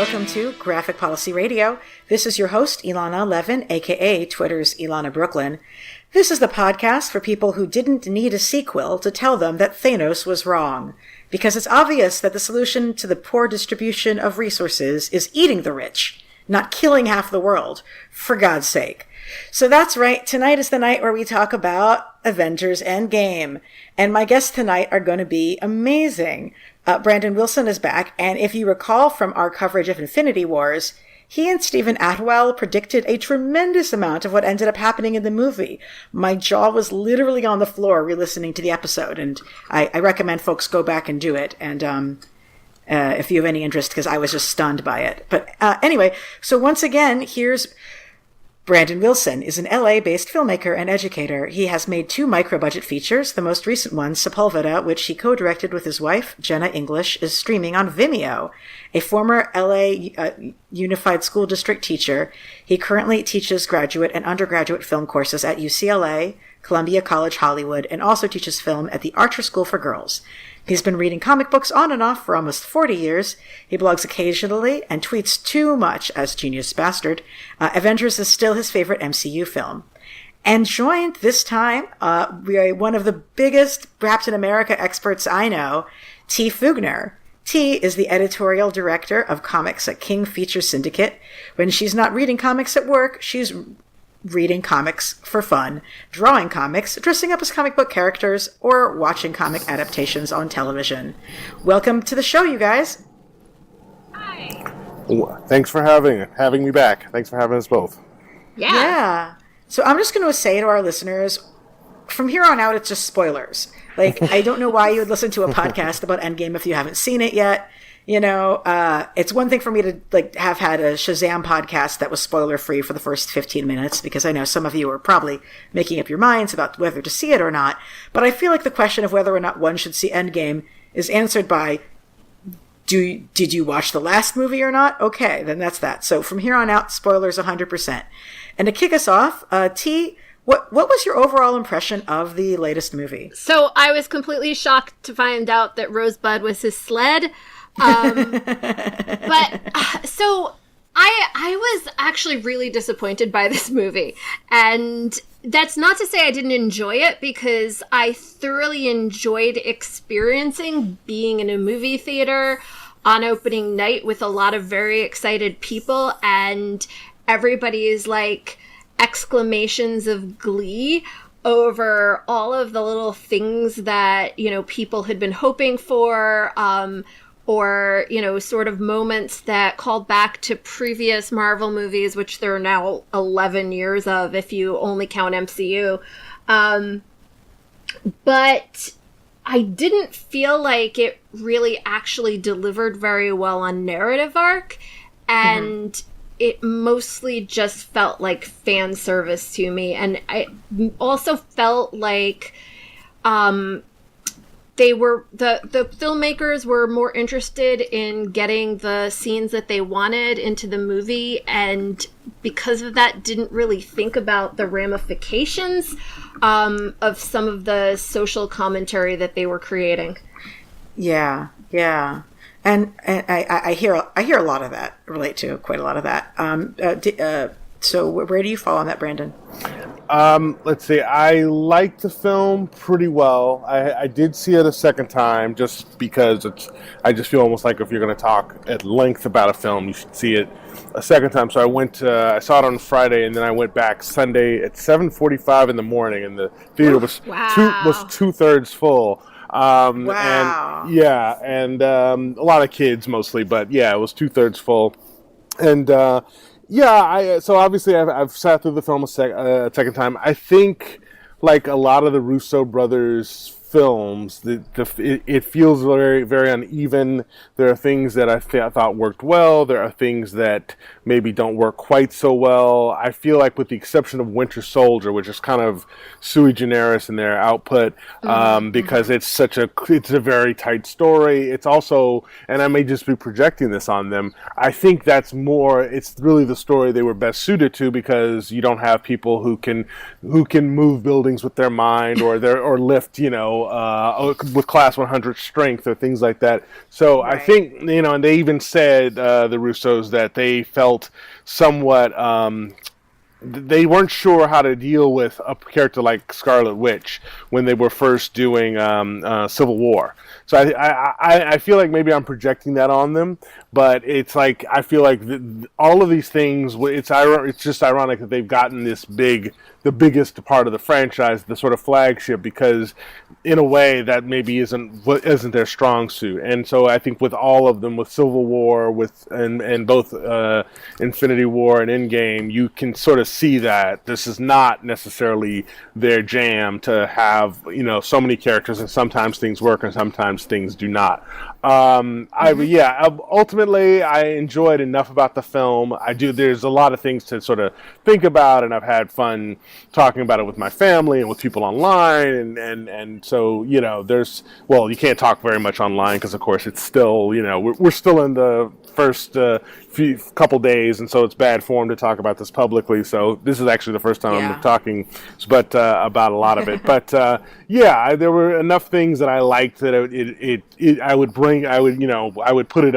welcome to Graphic Policy Radio. This is your host, Ilana Levin, aka Twitter's Ilana Brooklyn. This is the podcast for people who didn't need a sequel to tell them that Thanos was wrong, because it's obvious that the solution to the poor distribution of resources is eating the rich, not killing half the world, for God's sake. So that's right, tonight is the night where we talk about Avengers Endgame, and my guests tonight are going to be amazing. Brandon Wilson is back, and if you recall from our coverage of Infinity Wars, he and Stephen Atwell predicted a tremendous amount of what ended up happening in the movie. My jaw was literally on the floor re-listening to the episode, and I recommend folks go back and do it, and if you have any interest, because I was just stunned by it. But anyway, so once again, here's Brandon Wilson is an LA-based filmmaker and educator. He has made 2 micro-budget features. The most recent one, SEPULVEDA, which he co-directed with his wife, Jena English, is streaming on Vimeo. A former LA Unified School District teacher, he currently teaches graduate and undergraduate film courses at UCLA, Columbia College Hollywood, and also teaches film at the Archer School for Girls. He's been reading comic books on and off for almost 40 years. He blogs occasionally and tweets too much as Genius Bastard. Avengers is still his favorite MCU film. And joined this time by one of the biggest, perhaps in America, experts I know, T. Fougner. T is the editorial director of comics at King Features Syndicate. When she's not reading comics at work, she's reading comics for fun, drawing comics, dressing up as comic book characters, or watching comic adaptations on television. Welcome to the show, you guys. Hi. Thanks for having me back. Thanks for having us both. Yeah. So I'm just going to say to our listeners, from here on out, it's just spoilers. Like, I don't know why you would listen to a podcast about Endgame if you haven't seen it yet. You know, it's one thing for me to have had a Shazam podcast that was spoiler free for the first 15 minutes, because I know some of you are probably making up your minds about whether to see it or not. But I feel like the question of whether or not one should see Endgame is answered by, did you watch the last movie or not? Okay, then that's that. So from here on out, spoilers 100%. And to kick us off, T, what was your overall impression of the latest movie? So I was completely shocked to find out that Rosebud was his sled. But so I was actually really disappointed by this movie, and that's not to say I didn't enjoy it, because I thoroughly enjoyed experiencing being in a movie theater on opening night with a lot of very excited people, and everybody's like exclamations of glee over all of the little things that, you know, people had been hoping for, or, you know, sort of moments that called back to previous Marvel movies, which there are now 11 years of, if you only count MCU. But I didn't feel like it really actually delivered very well on narrative arc, and it mostly just felt like fan service to me. And I also felt like the filmmakers were more interested in getting the scenes that they wanted into the movie, and because of that didn't really think about the ramifications of some of the social commentary that they were creating. Yeah. And I hear a lot of that, relate to quite a lot of that. So where do you fall on that, Brandon? Let's see. I liked the film pretty well. I did see it a second time just because I just feel almost like if you're going to talk at length about a film, you should see it a second time. So I saw it on Friday, and then I went back Sunday at 7:45 in the morning, and the theater was two-thirds full. Wow. And a lot of kids mostly, but yeah, it was 2/3 full. And so obviously I've sat through the film a second time. I think, like a lot of the Russo brothers films, it feels very, very uneven. There are things that I thought worked well. There are things that maybe don't work quite so well. I feel like, with the exception of Winter Soldier, which is kind of sui generis in their output, because it's a very tight story. It's also, and I may just be projecting this on them, I think it's really the story they were best suited to, because you don't have people who can move buildings with their mind, or lift, with class 100 strength or things like that. So Right. I think, and they even said, the Russos, that they felt somewhat, they weren't sure how to deal with a character like Scarlet Witch when they were first doing Civil War. So I feel like maybe I'm projecting that on them, but it's like I feel like all of these things. It's just ironic that they've gotten the biggest part of the franchise, the sort of flagship, because in a way that maybe isn't their strong suit. And so I think with all of them, with Civil War, and both Infinity War and Endgame, you can sort of see that this is not necessarily their jam to have so many characters, and sometimes things work and sometimes things do not. Ultimately I enjoyed enough about the film. There's a lot of things to sort of think about, and I've had fun talking about it with my family and with people online, and so you can't talk very much online because of course it's still we're still in the first couple days, and so it's bad form to talk about this publicly. So this is actually the first time I'm talking, about a lot of it. But there were enough things that I liked that I would put it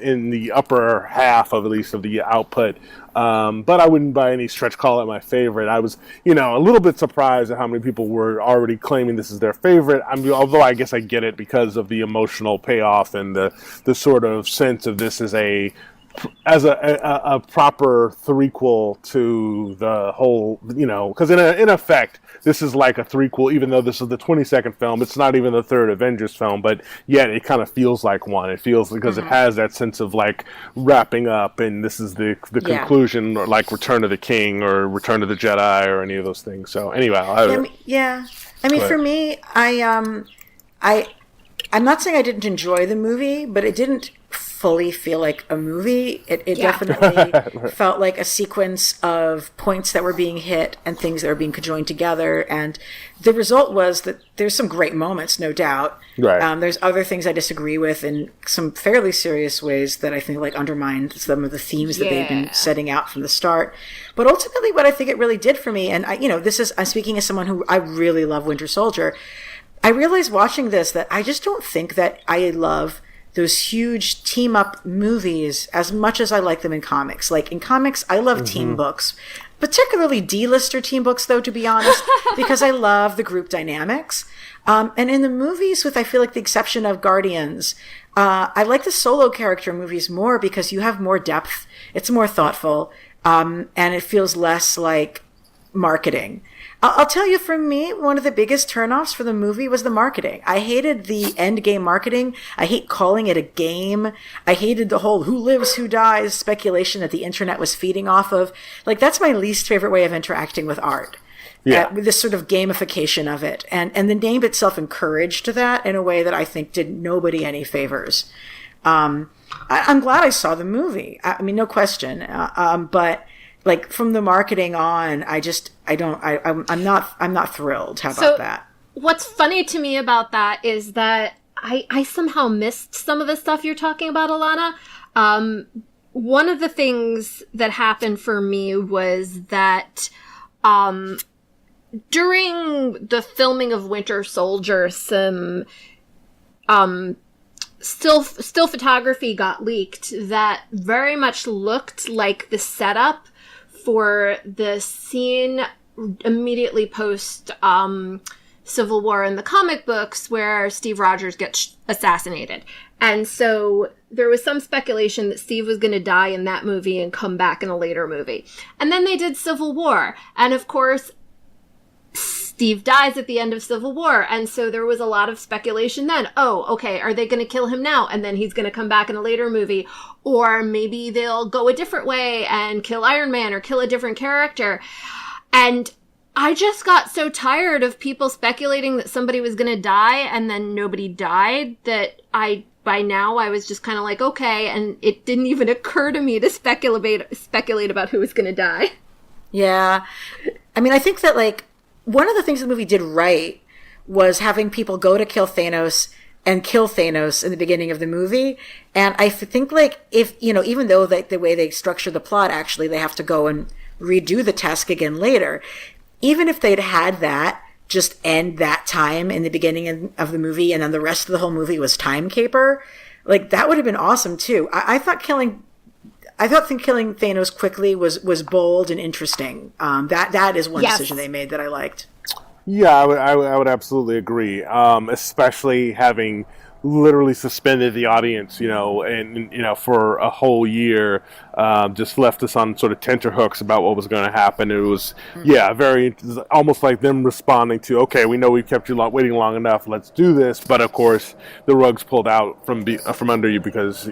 in the upper half of at least of the output. But I wouldn't by any stretch call it my favorite. I was, a little bit surprised at how many people were already claiming this is their favorite. Although I guess I get it because of the emotional payoff and the sort of sense of this as a proper threequel to the whole, because in effect, this is like a threequel, even though this is the 22nd film. It's not even the third Avengers film, but yet it kind of feels like one. It feels because it has that sense of like wrapping up, and this is the conclusion, or like Return of the King or Return of the Jedi or any of those things. So anyway, for me, I'm not saying I didn't enjoy the movie, but it didn't fully feel like a movie. It definitely felt like a sequence of points that were being hit and things that were being conjoined together. And the result was that there's some great moments, no doubt. Right. There's other things I disagree with in some fairly serious ways that I think like undermine some of the themes that they've been setting out from the start. But ultimately, what I think it really did for me, and I'm speaking as someone who I really love Winter Soldier. I realized watching this that I just don't think that I love those huge team up movies as much as I like them in comics. Like in comics, I love team books, particularly D-lister team books, though, to be honest, because I love the group dynamics. And in the movies, with I feel like the exception of Guardians, I like the solo character movies more because you have more depth. It's more thoughtful, and it feels less like marketing. I'll tell you, for me, one of the biggest turnoffs for the movie was the marketing. I hated the Endgame marketing. I hate calling it a game. I hated the whole who lives, who dies speculation that the internet was feeding off of. Like, that's my least favorite way of interacting with art. With this sort of gamification of it. And the name itself encouraged that in a way that I think did nobody any favors. I'm glad I saw the movie. I mean, no question. But like from the marketing on, I'm not thrilled. How about that? What's funny to me about that is that I somehow missed some of the stuff you're talking about, Alana. One of the things that happened for me was that, during the filming of Winter Soldier, some, still photography got leaked that very much looked like the setup for the scene immediately post Civil War in the comic books where Steve Rogers gets assassinated. And so there was some speculation that Steve was going to die in that movie and come back in a later movie. And then they did Civil War. And of course, Steve dies at the end of Civil War. And so there was a lot of speculation then. Oh, okay, are they going to kill him now? And then he's going to come back in a later movie. Or maybe they'll go a different way and kill Iron Man or kill a different character. And I just got so tired of people speculating that somebody was going to die and then nobody died that by now I was just kind of like, okay. And it didn't even occur to me to speculate about who was going to die. Yeah. I mean, I think that like, one of the things the movie did right was having people go to kill Thanos and kill Thanos in the beginning of the movie. And I think like if, even though like the way they structure the plot, actually they have to go and redo the task again later. Even if they'd had that, just end that time in the beginning of the movie, and then the rest of the whole movie was time caper. Like, that would have been awesome too. I thought killing Thanos quickly was bold and interesting. That is one decision they made that I liked. Yeah, I would absolutely agree. Especially having literally suspended the audience, and for a whole year, just left us on sort of tenterhooks about what was going to happen. It was, very almost like them responding to, okay, we know we've kept you waiting long enough, let's do this. But of course, the rug's pulled out from under you because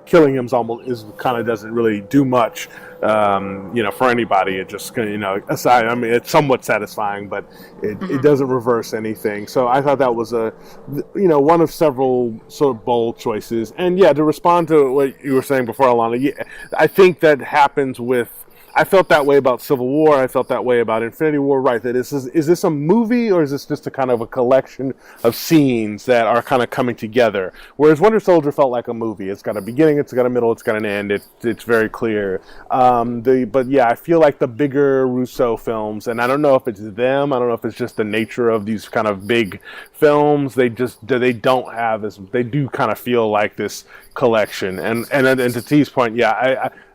killing him doesn't really do much. For anybody, it just, aside, I mean, it's somewhat satisfying, but it doesn't reverse anything. So I thought that was one of several sort of bold choices. And to respond to what you were saying before, Alana, I think that happens with, I felt that way about Civil War. I felt that way about Infinity War. Right? That is this a movie, or is this just a kind of a collection of scenes that are kind of coming together? Whereas Winter Soldier felt like a movie. It's got a beginning, it's got a middle, it's got an end. It's very clear. I feel like the bigger Russo films, and I don't know if it's them. I don't know if it's just the nature of these kind of big films. They don't have as, they do kind of feel like this collection. And to T's point,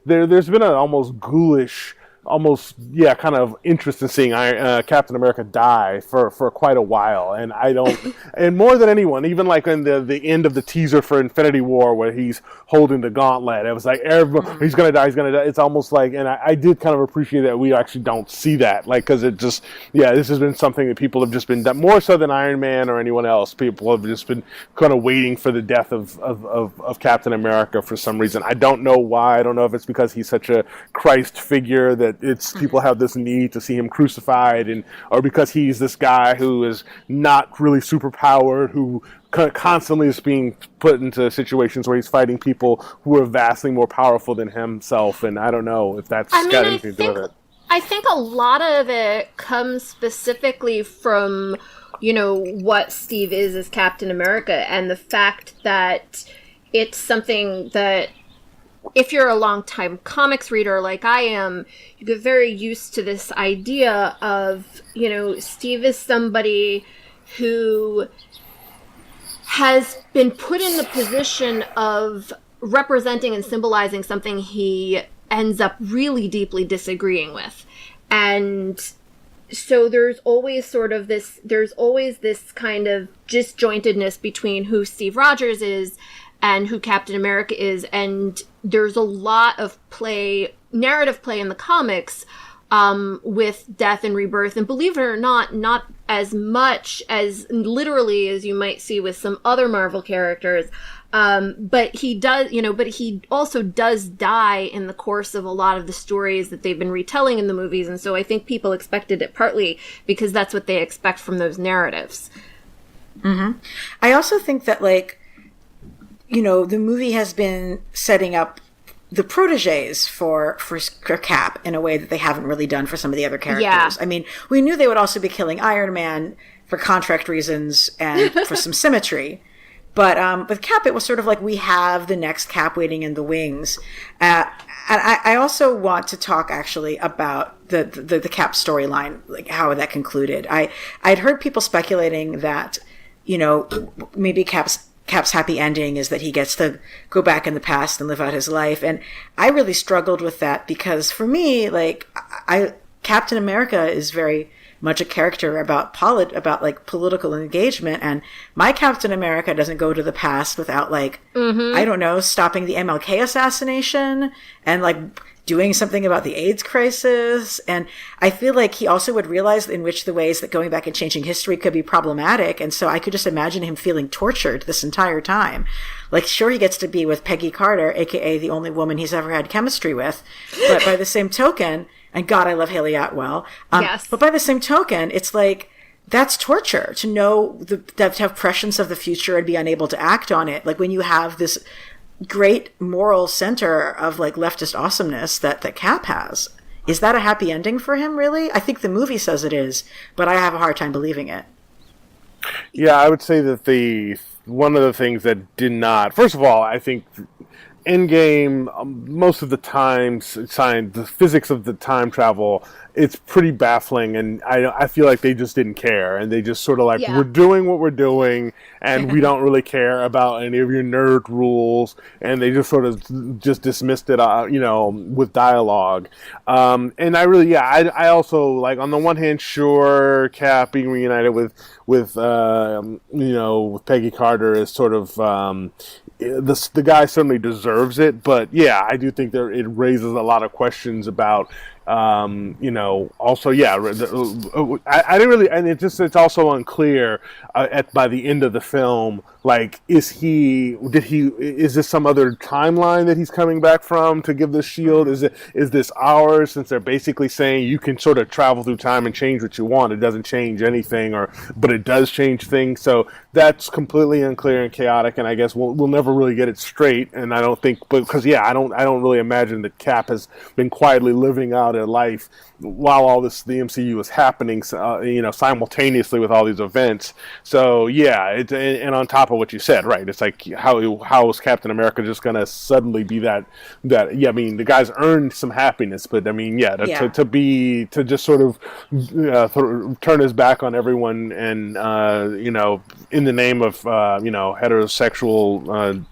there's been an almost ghoulish, kind of interest in seeing Captain America die for quite a while, and I don't, and more than anyone, even like in the end of the teaser for Infinity War where he's holding the gauntlet, it was like he's gonna die. It's almost like, and I did kind of appreciate that we actually don't see that, like, because it just, this has been something that people have just been done more so than Iron Man or anyone else. People have just been kind of waiting for the death of Captain America for some reason. I don't know why. I don't know if it's because he's such a Christ figure that it's people have this need to see him crucified, or because he's this guy who is not really superpowered, who constantly is being put into situations where he's fighting people who are vastly more powerful than himself, and I don't know if that's got anything to do with it. I think a lot of it comes specifically from, what Steve is as Captain America, and the fact that it's something that, if you're a longtime comics reader like I am, you get very used to this idea of, Steve is somebody who has been put in the position of representing and symbolizing something he ends up really deeply disagreeing with. And so there's always this kind of disjointedness between who Steve Rogers is and who Captain America is, and there's a lot of narrative play in the comics with death and rebirth, and believe it or not as much as literally as you might see with some other Marvel characters, but he does, but he also does die in the course of a lot of the stories that they've been retelling in the movies, and so I think people expected it partly because that's what they expect from those narratives. Mm-hmm. I also think that, the movie has been setting up the proteges for Cap in a way that they haven't really done for some of the other characters. Yeah. I mean, we knew they would also be killing Iron Man for contract reasons and for some symmetry. But with Cap, it was sort of like we have the next Cap waiting in the wings. And I also want to talk actually about the Cap storyline, like how that concluded. I'd heard people speculating that, maybe Cap's happy ending is that he gets to go back in the past and live out his life. And I really struggled with that because for me, Captain America is very much a character about political engagement. And my Captain America doesn't go to the past without I don't know, stopping the MLK assassination and doing something about the AIDS crisis. And I feel like he also would realize in which the ways that going back and changing history could be problematic. And so I could just imagine him feeling tortured this entire time. Sure, he gets to be with Peggy Carter, aka the only woman he's ever had chemistry with. But by the same token, and God, I love Haley Atwell. Yes. But by the same token, it's that's torture to know to have prescience of the future and be unable to act on it. When you have this great moral center of leftist awesomeness that Cap has. Is that a happy ending for him, really? I think the movie says it is, but I have a hard time believing it. Yeah, I would say that one of the things that did not, first of all, I think Endgame, most of the time, the physics of the time travel it's pretty baffling, and I feel like they just didn't care, and they just sort of like, Yeah. we're doing what we're doing, and we don't really care about any of your nerd rules, and they just sort of just dismissed it, with dialogue. And I also, like, on the one hand, sure, Cap being reunited with Peggy Carter is sort of, the guy certainly deserves it, but yeah, I do think it raises a lot of questions about, also, yeah, I didn't really, and it's also unclear by the end of the film, like, is this some other timeline that he's coming back from to give the shield? Is this ours, since they're basically saying you can sort of travel through time and change what you want? It doesn't change anything, but it does change things. So that's completely unclear and chaotic, and I guess we'll never really get it straight. And I don't think, because I don't really imagine that Cap has been quietly living out a life while the MCU is happening, simultaneously with all these events. So yeah, and on top of what you said, right? It's like, how is Captain America just going to suddenly be that? Yeah, I mean, the guy's earned some happiness, but I mean, to just sort of turn his back on everyone, and in the name of heterosexual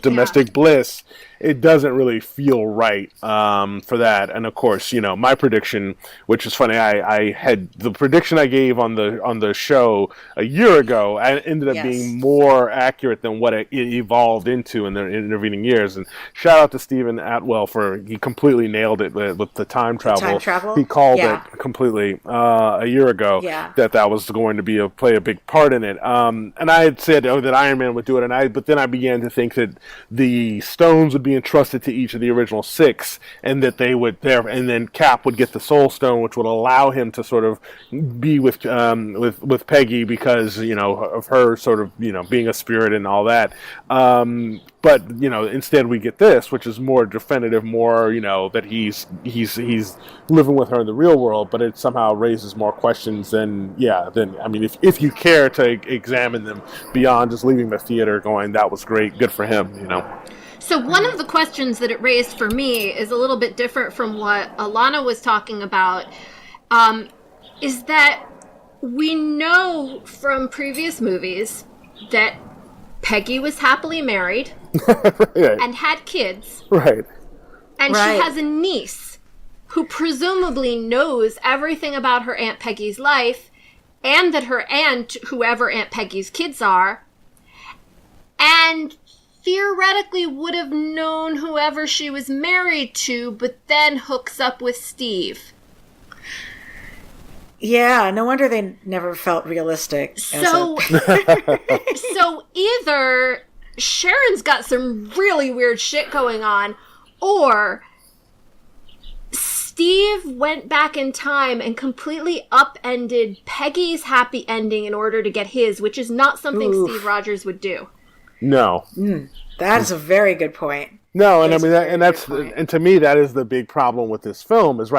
domestic bliss. It doesn't really feel right for that. And of course, my prediction, which is funny, I had the prediction I gave on the show a year ago, and ended up being more accurate than what it evolved into in the intervening years. And shout out to Stephen Atwell he completely nailed it with the time travel. Time travel? He called it completely a year ago that was going to play a big part in it. And I had said that Iron Man would do it, but then I began to think that the stones would be entrusted to each of the original 6, and that they would and then Cap would get the Soul Stone, which would allow him to sort of be with Peggy, because of her sort of being a spirit and all that. But instead we get this, which is more definitive, more that he's living with her in the real world, but it somehow raises more questions than I mean, if you care to examine them beyond just leaving the theater going, that was great, good for him. So one of the questions that it raised for me is a little bit different from what Alana was talking about, is that we know from previous movies that Peggy was happily married and had kids. Right. And she has a niece who presumably knows everything about her Aunt Peggy's life, and that her aunt, whoever Aunt Peggy's kids are, and theoretically would have known whoever she was married to, but then hooks up with Steve. Yeah, no wonder they never felt realistic. So either Sharon's got some really weird shit going on, or Steve went back in time and completely upended Peggy's happy ending in order to get his, which is not something Steve Rogers would do. No. That is a very good point. No, and I mean and to me that is the big problem with this film is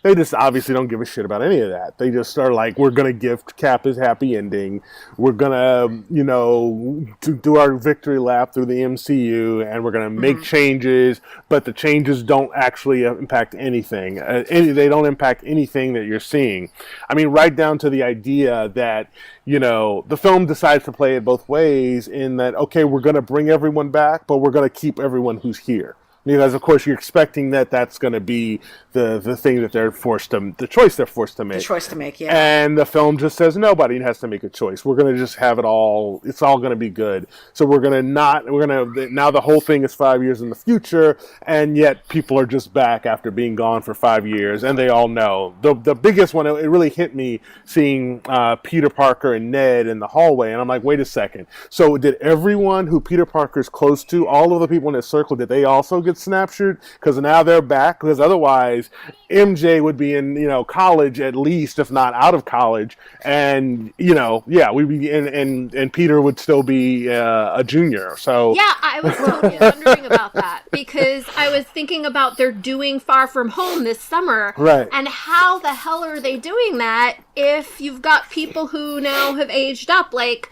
they just obviously don't give a shit about any of that. They just are like, we're gonna give Cap his happy ending. We're gonna do our victory lap through the MCU, and we're gonna make changes, but the changes don't actually impact anything. They don't impact anything that you're seeing. I mean, right down to the idea that the film decides to play it both ways, in that, okay, we're going to bring everyone back, but we're going to keep everyone who's here. Because, of course, you're expecting that that's going to be the thing that they're the choice they're forced to make. The choice to make, yeah. And the film just says nobody has to make a choice. We're going to just have it all. It's all going to be good. So now the whole thing is 5 years in the future, and yet people are just back after being gone for 5 years, and they all know. The biggest one, it really hit me seeing Peter Parker and Ned in the hallway, and I'm like, wait a second. So did everyone who Peter Parker's close to, all of the people in his circle, did they also get snapshoot? Because now they're back, because otherwise MJ would be in college at least, if not out of college, and we'd be and Peter would still be a junior. So yeah, I was totally wondering about that, because I was thinking about they're doing Far From Home this summer, right? And how the hell are they doing that if you've got people who now have aged up? Like,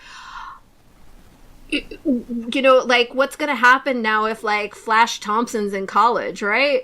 what's going to happen now if, Flash Thompson's in college, right?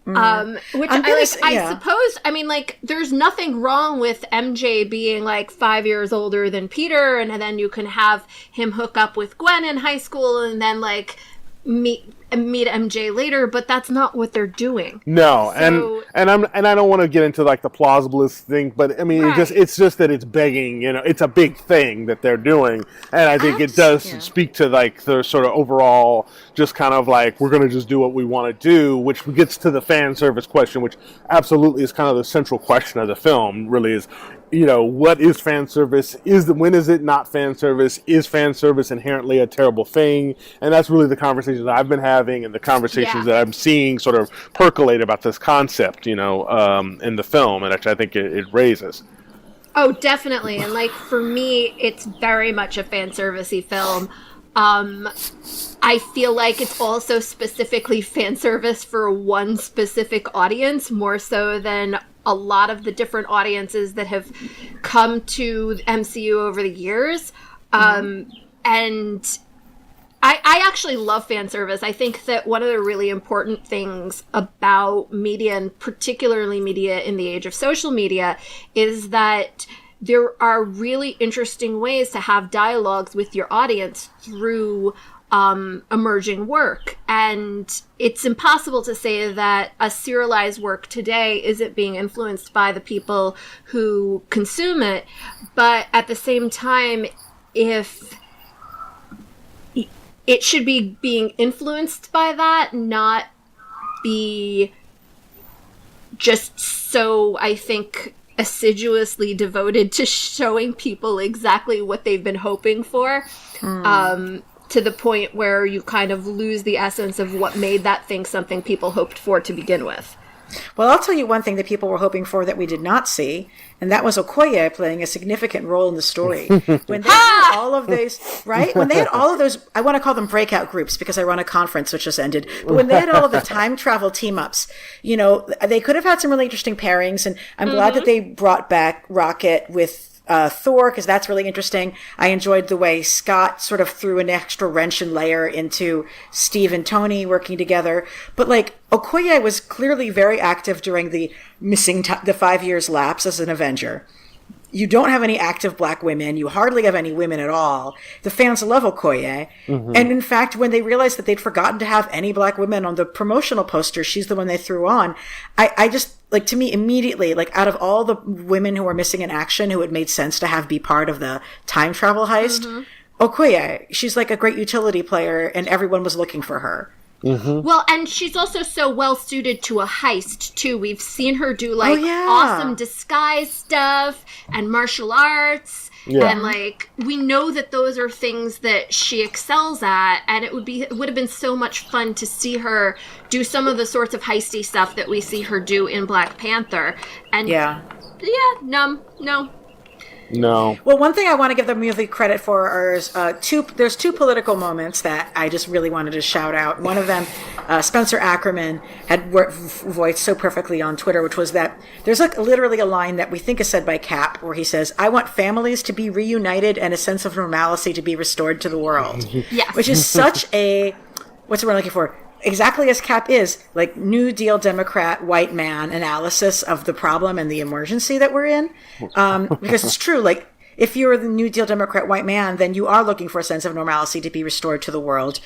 Which I suppose, I mean, like, there's nothing wrong with MJ being like 5 years older than Peter, and then you can have him hook up with Gwen in high school and then like meet MJ later, but that's not what they're doing. No, so, and I don't want to get into like the plausibilist thing, but I mean, right. it's just that it's begging, it's a big thing that they're doing, and I think it does speak to like the sort of overall, just kind of like we're going to just do what we want to do, which gets to the fan service question, which absolutely is kind of the central question of the film. Really is. What is fan service? When is it not fan service? Is fan service inherently a terrible thing? And that's really the conversations that I've been having and the conversations that I'm seeing sort of percolate about this concept, in the film, and I think it raises. Oh, definitely. And like for me, it's very much a fan servicey film. I feel like it's also specifically fan service for one specific audience, more so than a lot of the different audiences that have come to MCU over the years. And I actually love fan service. I think that one of the really important things about media, and particularly media in the age of social media, is that there are really interesting ways to have dialogues with your audience through emerging work. And it's impossible to say that a serialized work today isn't being influenced by the people who consume it. But at the same time, if it should be being influenced by that, not be just so, I think, assiduously devoted to showing people exactly what they've been hoping for, to the point where you kind of lose the essence of what made that thing something people hoped for to begin with. Well, I'll tell you one thing that people were hoping for that we did not see, and that was Okoye playing a significant role in the story. When they had all of those, right? When they had all of those, I want to call them breakout groups because I run a conference which just ended, but when they had all of the time travel team-ups, they could have had some really interesting pairings, and I'm glad that they brought back Rocket with Thor, because that's really interesting. I enjoyed the way Scott sort of threw an extra wrench and layer into Steve and Tony working together. But like Okoye was clearly very active during the the 5 years lapse as an Avenger. You don't have any active black women. You hardly have any women at all. The fans love Okoye. And in fact, when they realized that they'd forgotten to have any black women on the promotional poster, she's the one they threw on. I just, like, to me, immediately, like, out of all the women who were missing in action who it made sense to have be part of the time travel heist, Okoye, she's like a great utility player, and everyone was looking for her. Well, and she's also so well suited to a heist too. We've seen her do like awesome disguise stuff and martial arts, and like we know that those are things that she excels at. And it would have been so much fun to see her do some of the sorts of heisty stuff that we see her do in Black Panther. And no. Well, one thing I want to give the movie credit for is there's two political moments that I just really wanted to shout out. One of them, Spencer Ackerman had voiced so perfectly on Twitter, which was that there's like literally a line that we think is said by Cap, where he says, "I want families to be reunited and a sense of normalcy to be restored to the world." Yes. Which is such a, what's the word I'm looking for? Exactly as Cap is, like New Deal Democrat white man analysis of the problem and the emergency that we're in. Because it's true, like, if you're the New Deal Democrat white man, then you are looking for a sense of normalcy to be restored to the world.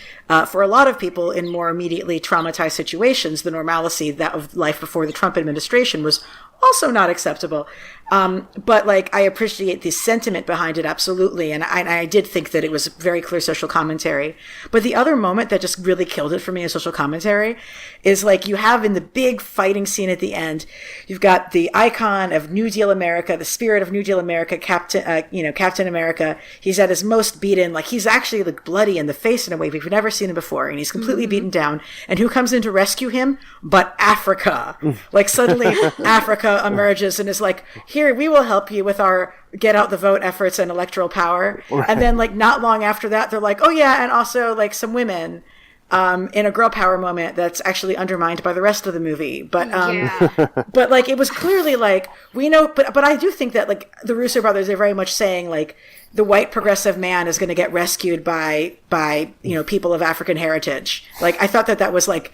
For a lot of people in more immediately traumatized situations, the normalcy that of life before the Trump administration was also not acceptable. But like, I appreciate the sentiment behind it, absolutely. And I did think that it was very clear social commentary. But the other moment that just really killed it for me in social commentary is like, you have in the big fighting scene at the end, you've got the icon of New Deal America, the spirit of New Deal America, Captain America. He's at his most beaten, like he's actually like bloody in the face in a way we've never seen him before. And he's completely beaten down. And who comes in to rescue him? But Africa. Like suddenly Africa emerges and is like, here, we will help you with our get out the vote efforts and electoral power. Right. And then like not long after that, they're like, oh yeah, and also like some women in a girl power moment that's actually undermined by the rest of the movie. But but like it was clearly like, we know, but I do think that like the Russo brothers are very much saying like the white progressive man is going to get rescued by people of African heritage. Like I thought that was like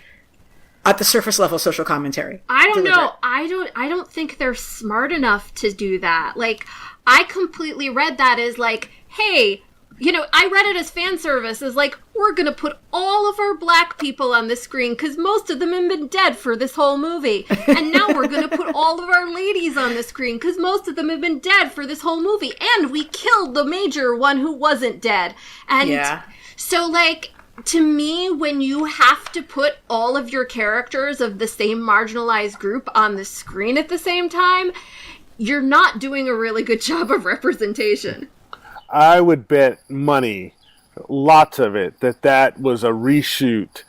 at the surface level social commentary. I don't know. I don't think they're smart enough to do that. Like, I completely read that as like, hey, you know, I read it as fan service, as like, we're going to put all of our black people on the screen because most of them have been dead for this whole movie. And now we're going to put all of our ladies on the screen because most of them have been dead for this whole movie. And we killed the major one who wasn't dead. And so, like, to me, when you have to put all of your characters of the same marginalized group on the screen at the same time, you're not doing a really good job of representation. I would bet money, lots of it, that was a reshoot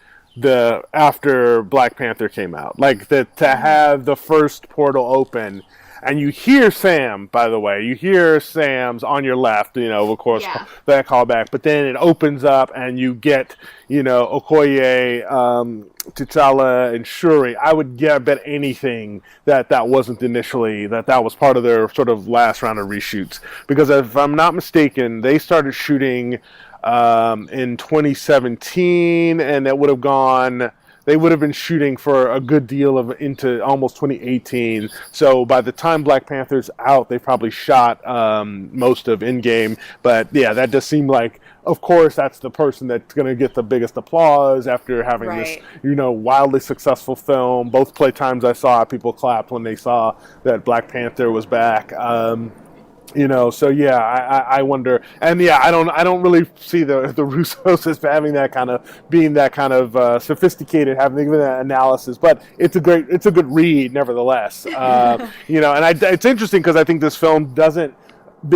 after Black Panther came out. Like, that to have the first portal open, and you hear Sam, by the way, you hear Sam's on your left, you know, of course, that callback, but then it opens up and you get, you know, Okoye, T'Challa, and Shuri. I would bet anything that wasn't initially, that was part of their sort of last round of reshoots. Because if I'm not mistaken, they started shooting in 2017, and it would have gone... They would have been shooting for a good deal of into almost 2018. So by the time Black Panther's out, they probably shot most of Endgame. But yeah, that does seem like, of course, that's the person that's going to get the biggest applause after having this, you know, wildly successful film. Both playtimes I saw, people clapped when they saw that Black Panther was back. You know, so yeah, I wonder, and yeah, I don't really see the Russos as having that kind of, being that kind of sophisticated, having even that analysis, but it's a good read nevertheless. You know, and it's interesting because I think this film doesn't.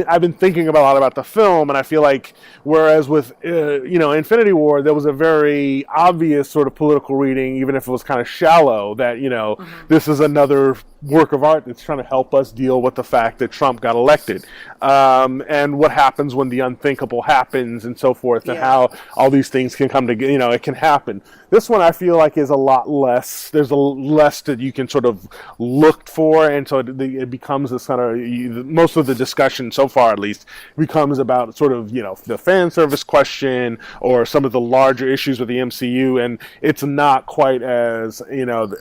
I've been thinking a lot about the film, and I feel like, whereas with, you know, Infinity War, there was a very obvious sort of political reading, even if it was kind of shallow, that, you know, this is another work of art that's trying to help us deal with the fact that Trump got elected, and what happens when the unthinkable happens and so forth, and how all these things can come together, you know, it can happen. This one I feel like is a lot less, there's a less that you can sort of look for, and so it becomes this kind of, most of the discussion so far at least, becomes about sort of, you know, the fan service question or some of the larger issues with the MCU, and it's not quite as, you know,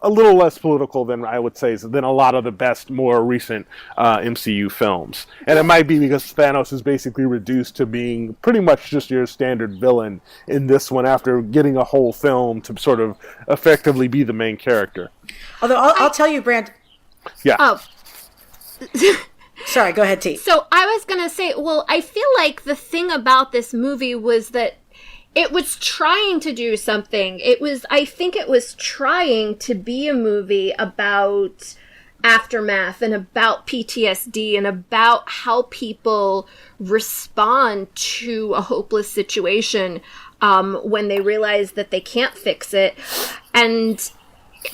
a little less political than I would say, than a lot of the best, more recent MCU films. And it might be because Thanos is basically reduced to being pretty much just your standard villain in this one after getting a whole film to sort of effectively be the main character. Although I'll tell you, Brand. Yeah. Oh. Sorry, go ahead, T. So I was going to say, well, I feel like the thing about this movie was that it was trying to do something. I think it was trying to be a movie about aftermath and about PTSD and about how people respond to a hopeless situation when they realize that they can't fix it. And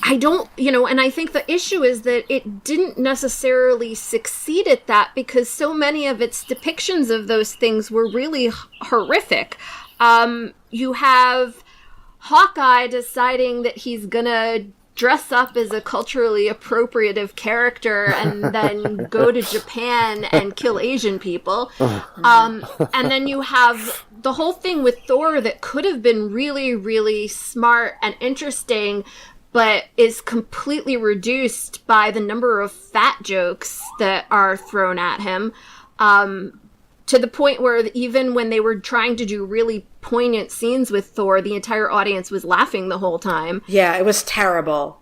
I don't, you know, and I think the issue is that it didn't necessarily succeed at that because so many of its depictions of those things were really horrific. You have Hawkeye deciding that he's gonna dress up as a culturally appropriative character and then go to Japan and kill Asian people. And then you have the whole thing with Thor that could have been really, really smart and interesting, but is completely reduced by the number of fat jokes that are thrown at him, to the point where even when they were trying to do really poignant scenes with Thor, the entire audience was laughing the whole time. Yeah, it was terrible.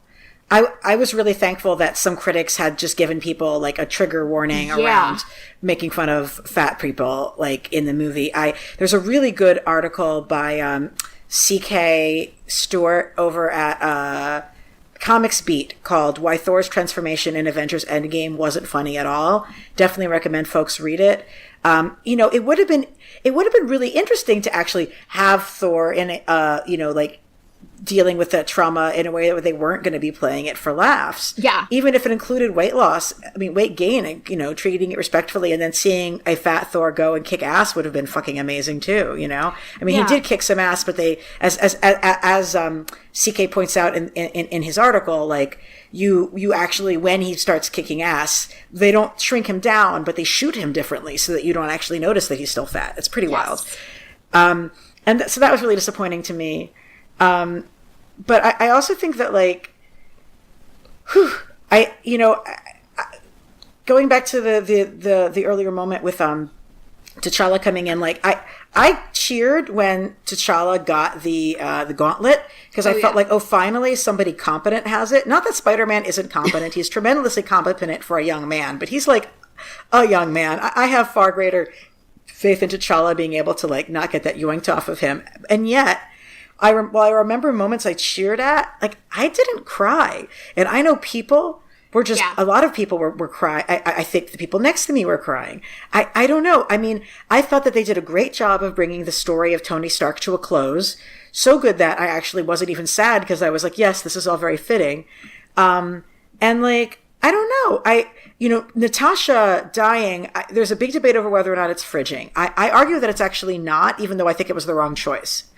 I was really thankful that some critics had just given people like a trigger warning around making fun of fat people, like in the movie. There's a really good article by C.K. Stewart over at Comics Beat called Why Thor's Transformation in Avengers Endgame Wasn't Funny at All. Definitely recommend folks read it. You know, it would have been really interesting to actually have Thor in you know, like dealing with that trauma in a way that they weren't going to be playing it for laughs. Yeah. Even if it included weight loss, I mean, weight gain, and, you know, treating it respectfully, and then seeing a fat Thor go and kick ass would have been fucking amazing too, you know? I mean, he did kick some ass, but they, as CK points out in his article, like, you actually, when he starts kicking ass, they don't shrink him down, but they shoot him differently so that you don't actually notice that he's still fat. It's pretty wild. So that was really disappointing to me. but I also think that like, going back to the earlier moment with T'Challa coming in, like I cheered when T'Challa got the gauntlet, because I felt like, oh, finally somebody competent has it. Not that Spider-Man isn't competent; he's tremendously competent for a young man, but he's like a young man. I have far greater faith in T'Challa being able to like not get that yoinked off of him, and yet. While I remember moments I cheered at, like, I didn't cry. And I know people were just, a lot of people were crying. I think the people next to me were crying. I don't know. I mean, I thought that they did a great job of bringing the story of Tony Stark to a close. So good that I actually wasn't even sad, because I was like, yes, this is all very fitting. And like, I don't know. Natasha dying, there's a big debate over whether or not it's fridging. I argue that it's actually not, even though I think it was the wrong choice.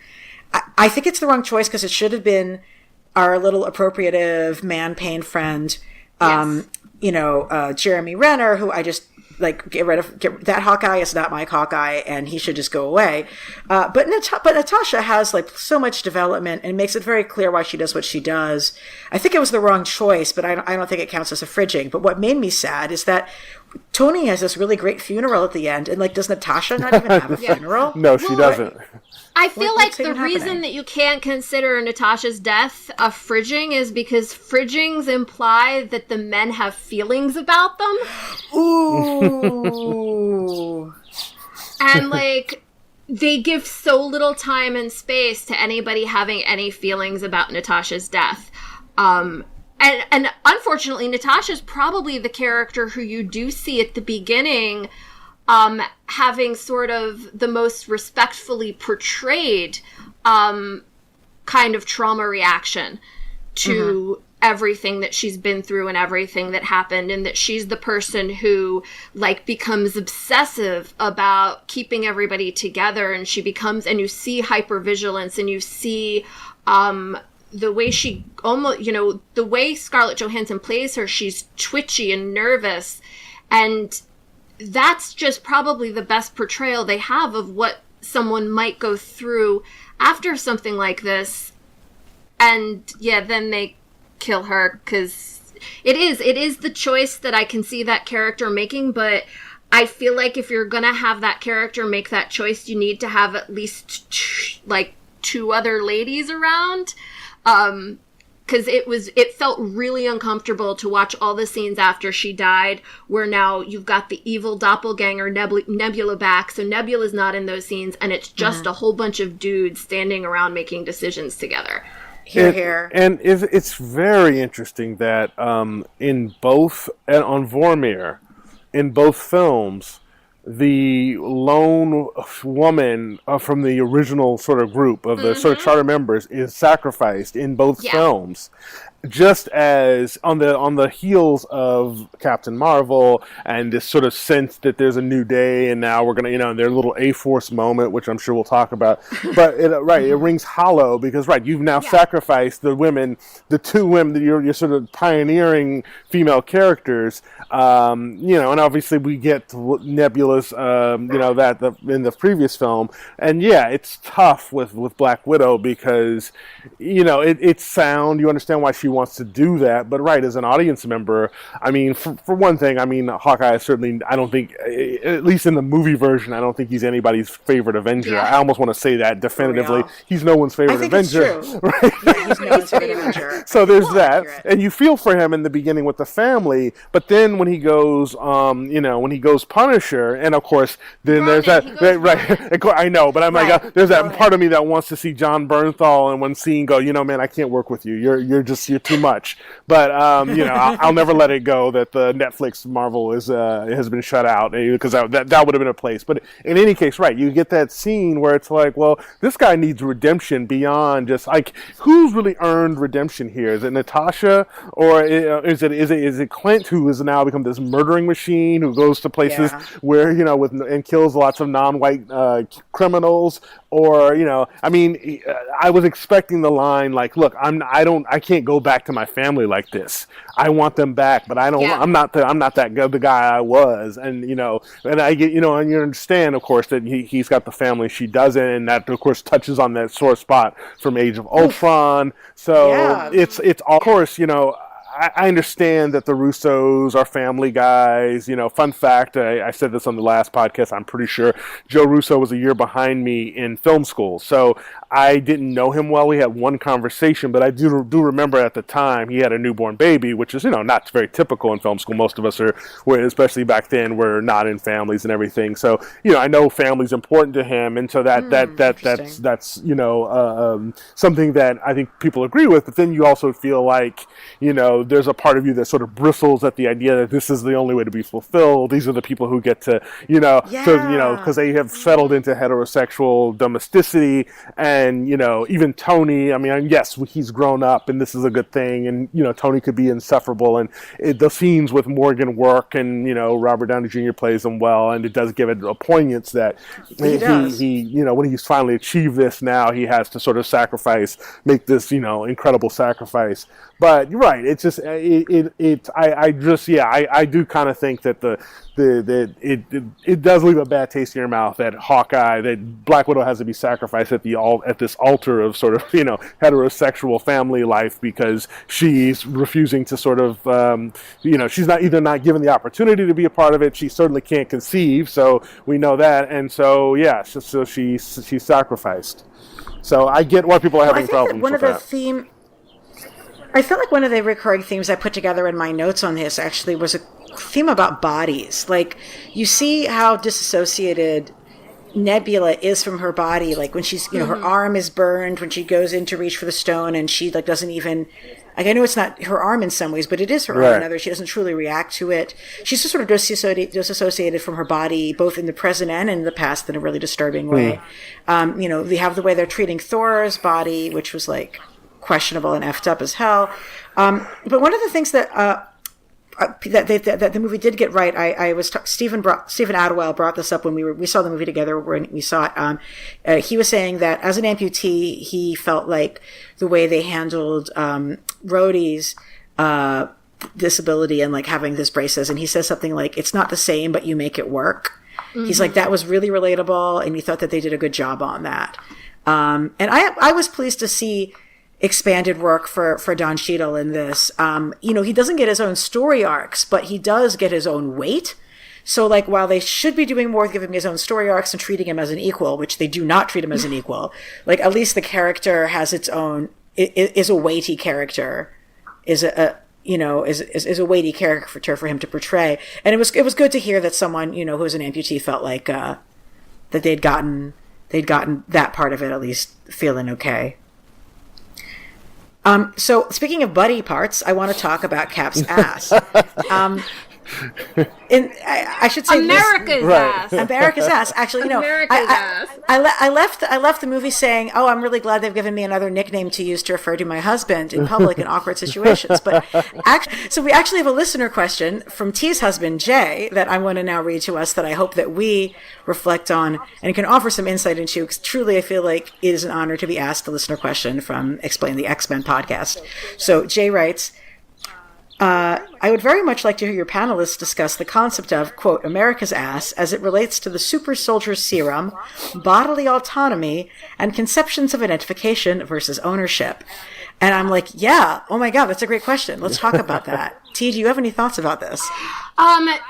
I think it's the wrong choice because it should have been our little appropriative man-pain friend, Jeremy Renner, who I just like that Hawkeye is not my Hawkeye, and he should just go away. But Natasha has like so much development and makes it very clear why she does what she does. I think it was the wrong choice, but I don't think it counts as a fridging. But what made me sad is that Tony has this really great funeral at the end, and like, does Natasha not even have a funeral? No, she doesn't. I feel like the reason that you can't consider Natasha's death a fridging is because fridgings imply that the men have feelings about them. Ooh. And like, they give so little time and space to anybody having any feelings about Natasha's death. And unfortunately, Natasha's probably the character who you do see at the beginning having sort of the most respectfully portrayed kind of trauma reaction to everything that she's been through and everything that happened, and that she's the person who like becomes obsessive about keeping everybody together, and she becomes, and you see hypervigilance, and you see the way she almost, the way Scarlett Johansson plays her, she's twitchy and nervous, and that's just probably the best portrayal they have of what someone might go through after something like this. And then they kill her, because it is the choice that I can see that character making, but I feel like if you're gonna have that character make that choice, you need to have at least two other ladies around. Because it felt really uncomfortable to watch all the scenes after she died, where now you've got the evil doppelganger Nebula back, so Nebula's not in those scenes, and it's just a whole bunch of dudes standing around making decisions together. Here. And it's very interesting that in both, and on Vormir, in both films, the lone woman from the original sort of group of the sort of charter members is sacrificed in both films. Just as on the heels of Captain Marvel and this sort of sense that there's a new day and now we're gonna, their little A-Force moment, which I'm sure we'll talk about. But it rings hollow because you've now sacrificed the two women that you're sort of pioneering female characters. And obviously we get Nebula's, in the previous film, and it's tough with Black Widow because it's sound. You understand why she wants to do that, but as an audience member, I mean, for one thing, I mean, Hawkeye is certainly, I don't think, at least in the movie version, I don't think he's anybody's favorite Avenger. Yeah. I almost want to say that definitively. He's no one's favorite Avenger. It's true. Right? Yeah, he's no one's favorite Avenger. So there's that, and you feel for him in the beginning with the family, but then when he goes, when he goes Punisher, and of course, then there's that, right? I know, but I'm like, there's that part of me that wants to see John Bernthal in one scene go, man, I can't work with you. You're too much. But I'll never let it go that the Netflix Marvel has been shut out, because that would have been a place. But in any case, you get that scene where it's like, well, this guy needs redemption beyond just like, who's really earned redemption here? Is it Natasha, or is it Clint, who has now become this murdering machine who goes to places where and kills lots of non-white criminals? Or I mean, I was expecting the line like, "Look, I can't go back to my family like this. I want them back, but I don't. Yeah. I'm not that good, the guy I was." And and I get, and you understand, of course, that he's got the family she doesn't, and that of course touches on that sore spot from Age of Ultron. So Yeah. it's of course, I understand that the Russos are family guys. Fun fact, I said this on the last podcast, I'm pretty sure Joe Russo was a year behind me in film school. So I didn't know him well. We had one conversation, but I do remember at the time he had a newborn baby, which is, not very typical in film school. Most of us were, especially back then, were not in families and everything. So, I know family's important to him. And so that's something that I think people agree with. But then you also feel like, there's a part of you that sort of bristles at the idea that this is the only way to be fulfilled. These are the people who get to, because they have settled into heterosexual domesticity. And, even Tony, I mean, yes, he's grown up and this is a good thing. And, Tony could be insufferable. And the scenes with Morgan work and, Robert Downey Jr. plays them well. And it does give it a poignance that he when he's finally achieved this now, he has to sort of make this, incredible sacrifice. But you're right. It's just, I do kind of think that it does leave a bad taste in your mouth that that Black Widow has to be sacrificed at this altar of sort of, heterosexual family life because she's refusing to sort of, she's not given the opportunity to be a part of it. She certainly can't conceive. So we know that. And so, so she's sacrificed. So I get why people are having problems with that. I feel like one of the recurring themes I put together in my notes on this actually was a theme about bodies. Like, you see how disassociated Nebula is from her body. Like, when she's, her arm is burned when she goes in to reach for the stone, and she, doesn't even... I know it's not her arm in some ways, but it is her arm in others. She doesn't truly react to it. She's just sort of disassociated from her body, both in the present and in the past, in a really disturbing way. They have the way they're treating Thor's body, which was, questionable and effed up as hell. But one of the things that that the movie did get right, Stephen Adwell brought this up when we saw the movie together when we saw it. He was saying that as an amputee, he felt like the way they handled Rhodey's disability and having this braces, and he says something like, "It's not the same, but you make it work." Mm-hmm. He's like, that was really relatable, and he thought that they did a good job on that. And I was pleased to see expanded work for Don Cheadle in this. He doesn't get his own story arcs, but he does get his own weight. So, while they should be doing more with giving him his own story arcs and treating him as an equal, which they do not treat him as an equal, at least the character has its own, is a weighty character, is a weighty character for him to portray. And it was good to hear that someone, who's an amputee felt like, that they'd gotten that part of it at least feeling okay. So speaking of buddy parts, I want to talk about Cap's ass. I should say America's ass. America's ass. Actually, I left the movie saying, "Oh, I'm really glad they've given me another nickname to use to refer to my husband in public in awkward situations." But so we actually have a listener question from T's husband Jay that I want to now read to us. That I hope that we reflect on and can offer some insight into. Because truly, I feel like it is an honor to be asked a listener question from Explain the X-Men podcast. So Jay writes, I would very much like to hear your panelists discuss the concept of, quote, America's ass as it relates to the super soldier serum, bodily autonomy, and conceptions of identification versus ownership. And I'm like, yeah, oh my God, that's a great question. Let's talk about that. T, do you have any thoughts about this?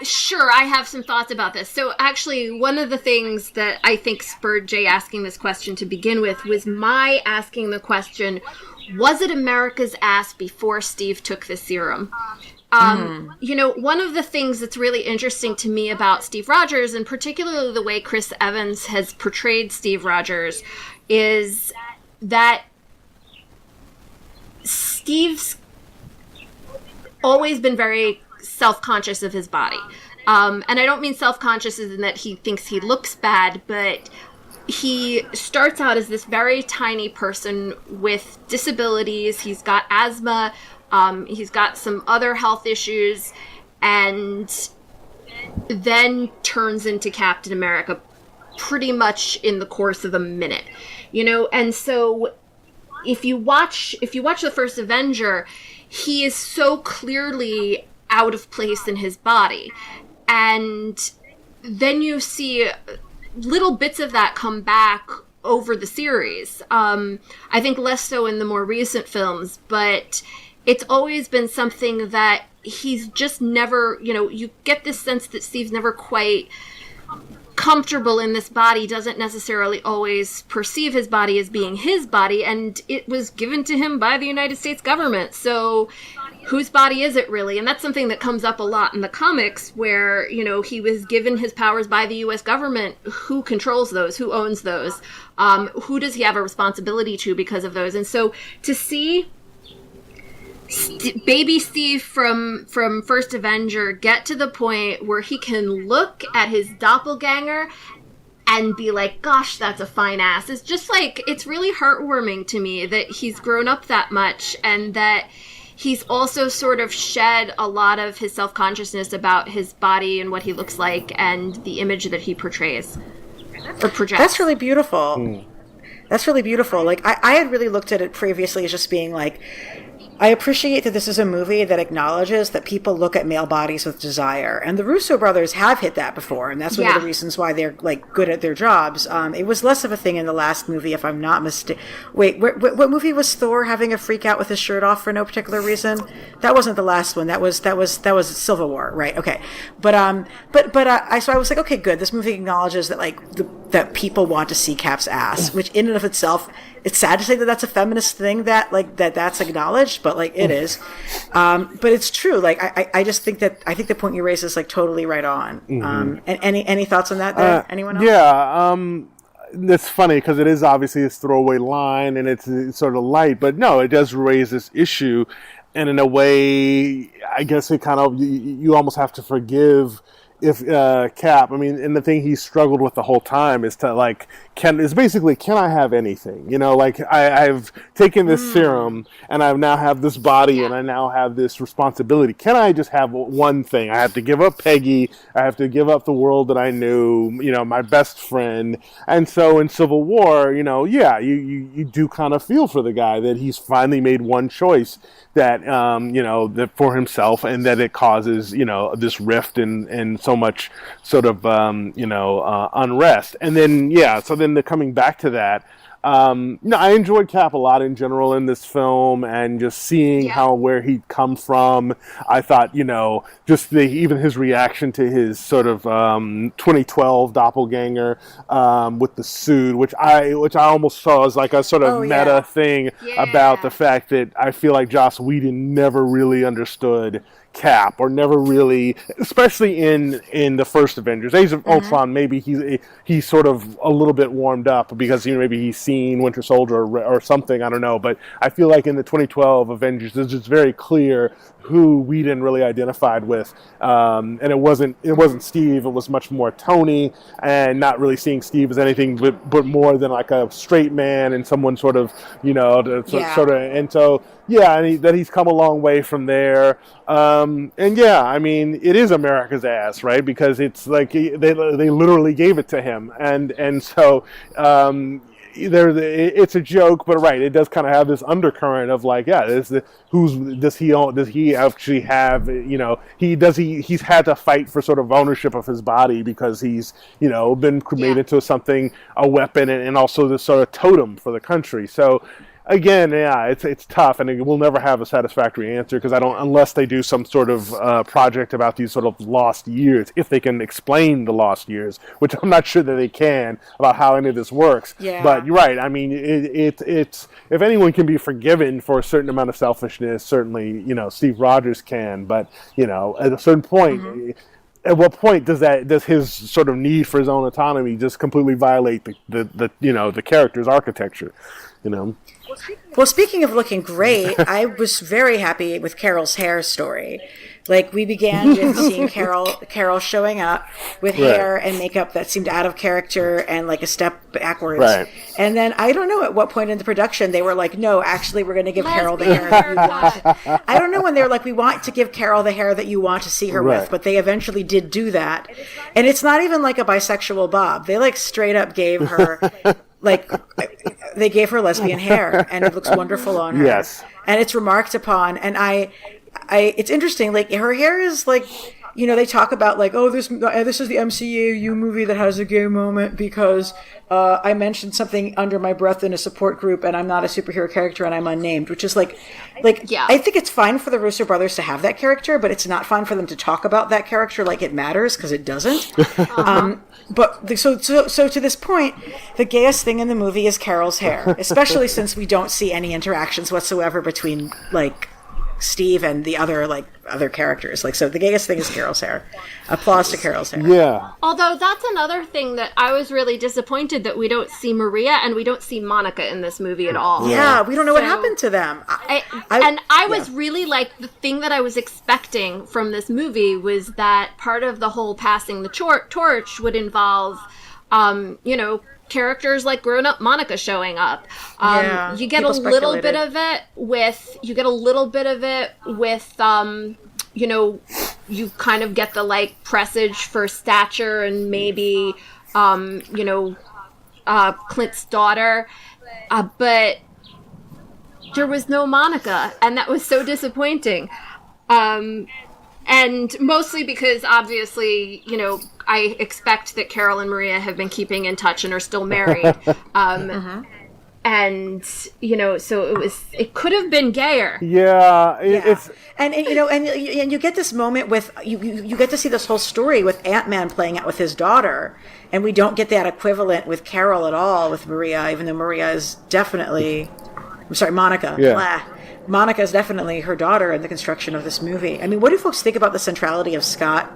Sure, I have some thoughts about this. So actually, one of the things that I think spurred Jay asking this question to begin with was my asking the question, was it America's ass before Steve took the serum? One of the things that's really interesting to me about Steve Rogers, and particularly the way Chris Evans has portrayed Steve Rogers, is that Steve's always been very self-conscious of his body. And I don't mean self-conscious as in that he thinks he looks bad, but he starts out as this very tiny person with disabilities. He's got asthma. He's got some other health issues, and then turns into Captain America pretty much in the course of a minute, and so if you watch the first Avenger, he is so clearly out of place in his body. And then you see little bits of that come back over the series. I think less so in the more recent films, but it's always been something that he's just never, you get this sense that Steve's never quite comfortable in this body, doesn't necessarily always perceive his body as being his body, and it was given to him by the United States government. So whose body is it really? And that's something that comes up a lot in the comics where, he was given his powers by the U.S. government. Who controls those? Who owns those? Who does he have a responsibility to because of those? And so to see baby Steve from First Avenger get to the point where he can look at his doppelganger and be like, gosh, that's a fine ass. It's just like, it's really heartwarming to me that he's grown up that much, and that he's also sort of shed a lot of his self-consciousness about his body and what he looks like and the image that he portrays or projects. That's really beautiful. That's really beautiful. Like, I had really looked at it previously as just being like, I appreciate that this is a movie that acknowledges that people look at male bodies with desire. And the Russo brothers have hit that before, and that's one of the reasons why they're, like, good at their jobs. It was less of a thing in the last movie, if I'm not mistaken. Wait, what movie was Thor having a freak out with his shirt off for no particular reason? That wasn't the last one. That was Civil War, right? Okay. But so I was like, okay, good. This movie acknowledges that, like, that people want to see Cap's ass, which in and of itself, it's sad to say that that's a feminist thing that's acknowledged, but like it is. But it's true. Like I just think I think the point you raise is like totally right on. And any thoughts on that there? Anyone else? Yeah. It's funny because it is obviously this throwaway line and it's sort of light, but no, it does raise this issue. And in a way, I guess it kind of, you almost have to forgive if Cap, I mean, and the thing he struggled with the whole time is to like, can I have anything? Like I've taken this serum and I now have this body and I now have this responsibility. Can I just have one thing? I have to give up Peggy. I have to give up the world that I knew, my best friend. And so in Civil War, you do kind of feel for the guy that he's finally made one choice that, that for himself, and that it causes, this rift and so much sort of, unrest. And then, so then coming back to that, I enjoyed Cap a lot in general in this film, and just seeing where he'd come from. I thought, just even his reaction to his sort of 2012 doppelganger with the suit, which I almost saw as like a sort of meta thing about the fact that I feel like Joss Whedon never really understood Cap, or never really, especially in the first Avengers. Age of Ultron, maybe he's sort of a little bit warmed up because maybe he's seen Winter Soldier or something, I don't know, but I feel like in the 2012 Avengers it's just very clear who Whedon really identified with, and it wasn't Steve. It was much more Tony, and not really seeing Steve as anything but more than like a straight man and someone sort of and so and that he's come a long way from there. I mean, it is America's ass, right? Because it's like they literally gave it to him, and so. It's a joke, but right, it does kind of have this undercurrent of like, does he actually have, he's had to fight for sort of ownership of his body because he's, been made into something, a weapon, and also this sort of totem for the country. So again, it's tough, and we'll never have a satisfactory answer because unless they do some sort of project about these sort of lost years, if they can explain the lost years, which I'm not sure that they can, about how any of this works. Yeah. But you're right. I mean, it's if anyone can be forgiven for a certain amount of selfishness, certainly Steve Rogers can. But at a certain point. At what point does his sort of need for his own autonomy just completely violate the character's architecture? Well, speaking of looking great, I was very happy with Carol's hair story. Like, we began with seeing Carol showing up with hair and makeup that seemed out of character and like a step backwards. Right. And then I don't know at what point in the production they were like, no, actually we're going to give Carol the hair that you want. I don't know when they were like, we want to give Carol the hair that you want to see her with, but they eventually did do that. And it's not even like a bisexual bob. They like straight up gave her like they gave her lesbian hair, and it looks wonderful on her. Yes. And it's remarked upon, and it's interesting, like, her hair is, like, you know, they talk about, like, oh, this is the MCU movie that has a gay moment because I mentioned something under my breath in a support group, and I'm not a superhero character, and I'm unnamed, which is, like, yeah. I think it's fine for the Russo brothers to have that character, but it's not fine for them to talk about that character like it matters, because it doesn't. So to this point, the gayest thing in the movie is Carol's hair, especially since we don't see any interactions whatsoever between, like, Steve and the other characters. Like, so the gayest thing is Carol's hair. Applause to Carol's hair. Yeah. Although that's another thing that I was really disappointed that we don't see Maria and we don't see Monica in this movie at all. Yeah, we don't know what happened to them. I was really, like, the thing that I was expecting from this movie was that part of the whole passing the torch would involve, you know, characters like grown-up Monica showing up. You get a little bit of it with, you know, you kind of get the, like, presage for stature and maybe, you know, Clint's daughter. But there was no Monica, and that was so disappointing. And mostly because, obviously, you know, I expect that Carol and Maria have been keeping in touch and are still married. And, you know, so it could have been gayer. Yeah. It's... And you know, and you get this moment with, you get to see this whole story with Ant-Man playing out with his daughter. And we don't get that equivalent with Carol at all with Maria, even though Maria is definitely, Monica. Yeah. Blah. Monica is definitely her daughter in the construction of this movie. I mean, what do folks think about the centrality of Scott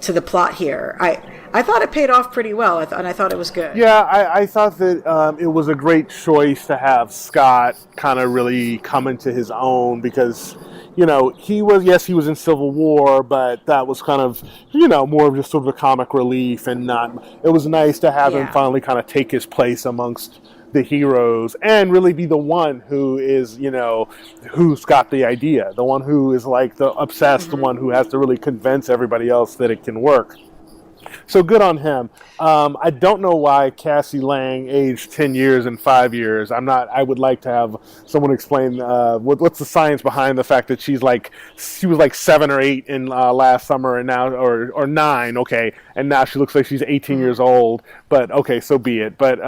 to the plot here? I thought it paid off pretty well, and I thought it was good. Yeah, I thought that it was a great choice to have Scott kind of really come into his own because, you know, he was in Civil War, but that was kind of, you know, more of just sort of a comic relief and not, it was nice to have him finally kind of take his place amongst the heroes and really be the one who is, you know, who's got the idea, the one who is like the obsessed, the one who has to really convince everybody else that it can work. So good on him. I don't know why Cassie Lang aged 10 years and 5 years. I would like to have someone explain what's the science behind the fact that she was like 7 or 8 in last summer and now, or 9, okay, and now she looks like she's 18 years old, but okay, so be it. But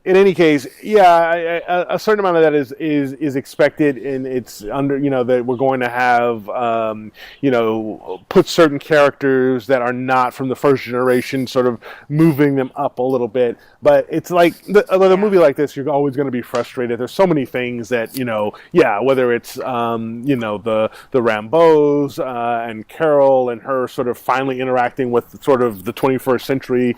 in any case, yeah, a certain amount of that is expected, and it's under, you know, that we're going to have, you know, put certain characters that are not from the first generation, sort of moving them up a little bit. But it's like, with a movie like this, you're always going to be frustrated. There's so many things that, you know, whether it's, you know, the Rambos and Carol and her sort of finally interacting with sort of the 21st century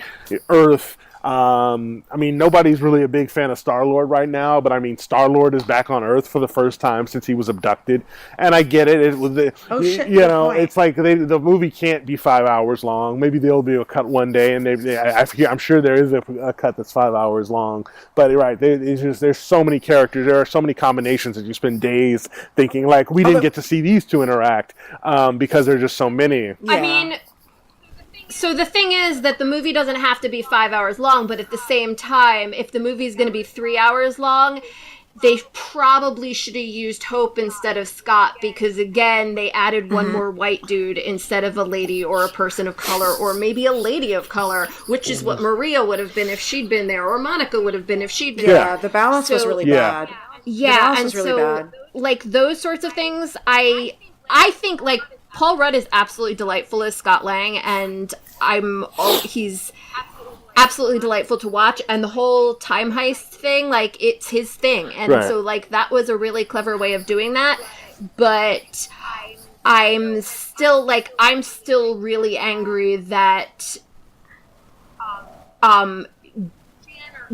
Earth. I mean, nobody's really a big fan of Star-Lord right now, but I mean, Star-Lord is back on Earth for the first time since he was abducted, and I get it. It was, you know, it's like the movie can't be 5 hours long. Maybe there'll be a cut one day, and I'm sure there is a cut that's 5 hours long. But right, there's so many characters, there are so many combinations that you spend days thinking like we didn't get to see these two interact because there's just so many. Yeah. I mean. So the thing is that the movie doesn't have to be 5 hours long, but at the same time, if the movie is going to be 3 hours long, they probably should have used Hope instead of Scott because, again, they added one more white dude instead of a lady or a person of color or maybe a lady of color, which is what Maria would have been if she'd been there or Monica would have been if she'd been there. Yeah, the balance was really bad. Yeah, and really bad. Like, those sorts of things, I think, like, Paul Rudd is absolutely delightful as Scott Lang, and he's absolutely delightful to watch. And the whole time heist thing, like, it's his thing. And so, like, that was a really clever way of doing that. But I'm still really angry that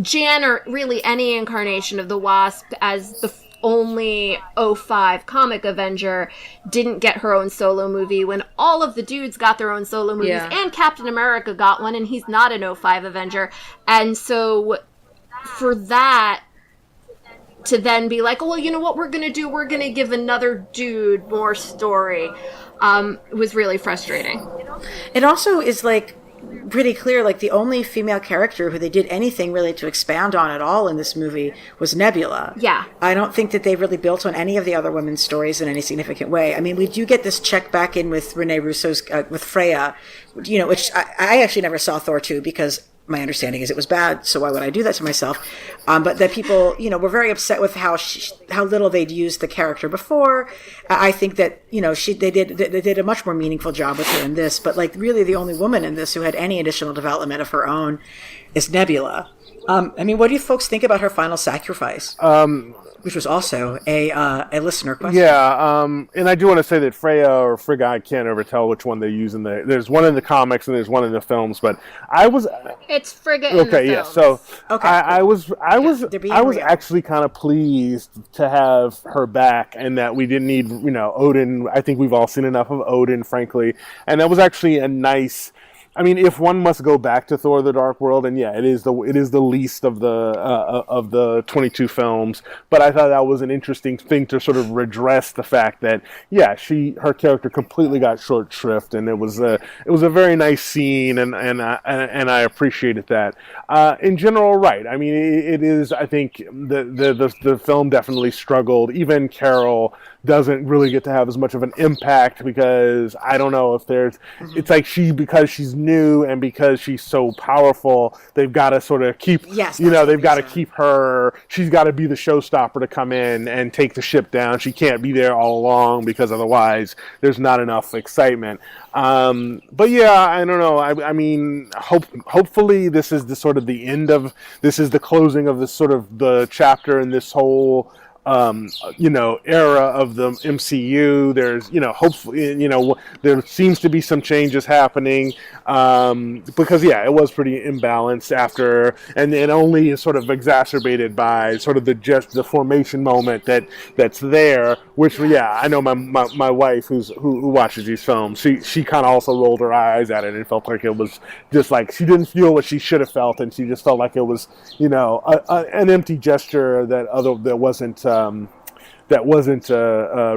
Jan, or really any incarnation of the Wasp, as the only 05 comic Avenger, didn't get her own solo movie when all of the dudes got their own solo movies and Captain America got one and he's not an 05 Avenger. And so for that to then be like, oh, well, you know what we're going to do? We're going to give another dude more story. Was really frustrating. It also is like, pretty clear, like the only female character who they did anything really to expand on at all in this movie was Nebula. Yeah. I don't think that they really built on any of the other women's stories in any significant way. I mean, we do get this check back in with Rene Russo's, with Freya, which I actually never saw Thor 2 because my understanding is it was bad, so why would I do that to myself? But that people, were very upset with how little they'd used the character before. I think that, they did a much more meaningful job with her in this, but like really the only woman in this who had any additional development of her own is Nebula. I mean, what do you folks think about her final sacrifice? Which was also a listener question. Yeah, and I do want to say that Freya or Frigga, I can't ever tell which one they use there's one in the comics and there's one in the films, but it's Frigga in the films. Yeah, so okay, I was real. actually kind of pleased to have her back, and that we didn't need, Odin. I think we've all seen enough of Odin, frankly, and that was actually a nice. I mean, if one must go back to Thor: The Dark World, and yeah, it is the least of the 22 films, but I thought that was an interesting thing to sort of redress the fact that her character completely got short shrift, and it was a very nice scene, and I appreciated that. In general, right? I mean, it is. I think the film definitely struggled. Even Carol doesn't really get to have as much of an impact because I don't know if there's. It's like because she's new and because she's so powerful, they've got to sort of keep. Yes, they've got to keep her. She's got to be the showstopper to come in and take the ship down. She can't be there all along because otherwise there's not enough excitement. But yeah, I don't know. I mean, hopefully this is the sort of the end of. This is the closing of this sort of the chapter in this whole. Era of the MCU. There's, hopefully, there seems to be some changes happening because, it was pretty imbalanced after, and only is sort of exacerbated by sort of the formation moment that's there. Which, I know my wife who watches these films, she kind of also rolled her eyes at it and felt like it was just like she didn't feel what she should have felt, and she just felt like it was, an empty gesture that wasn't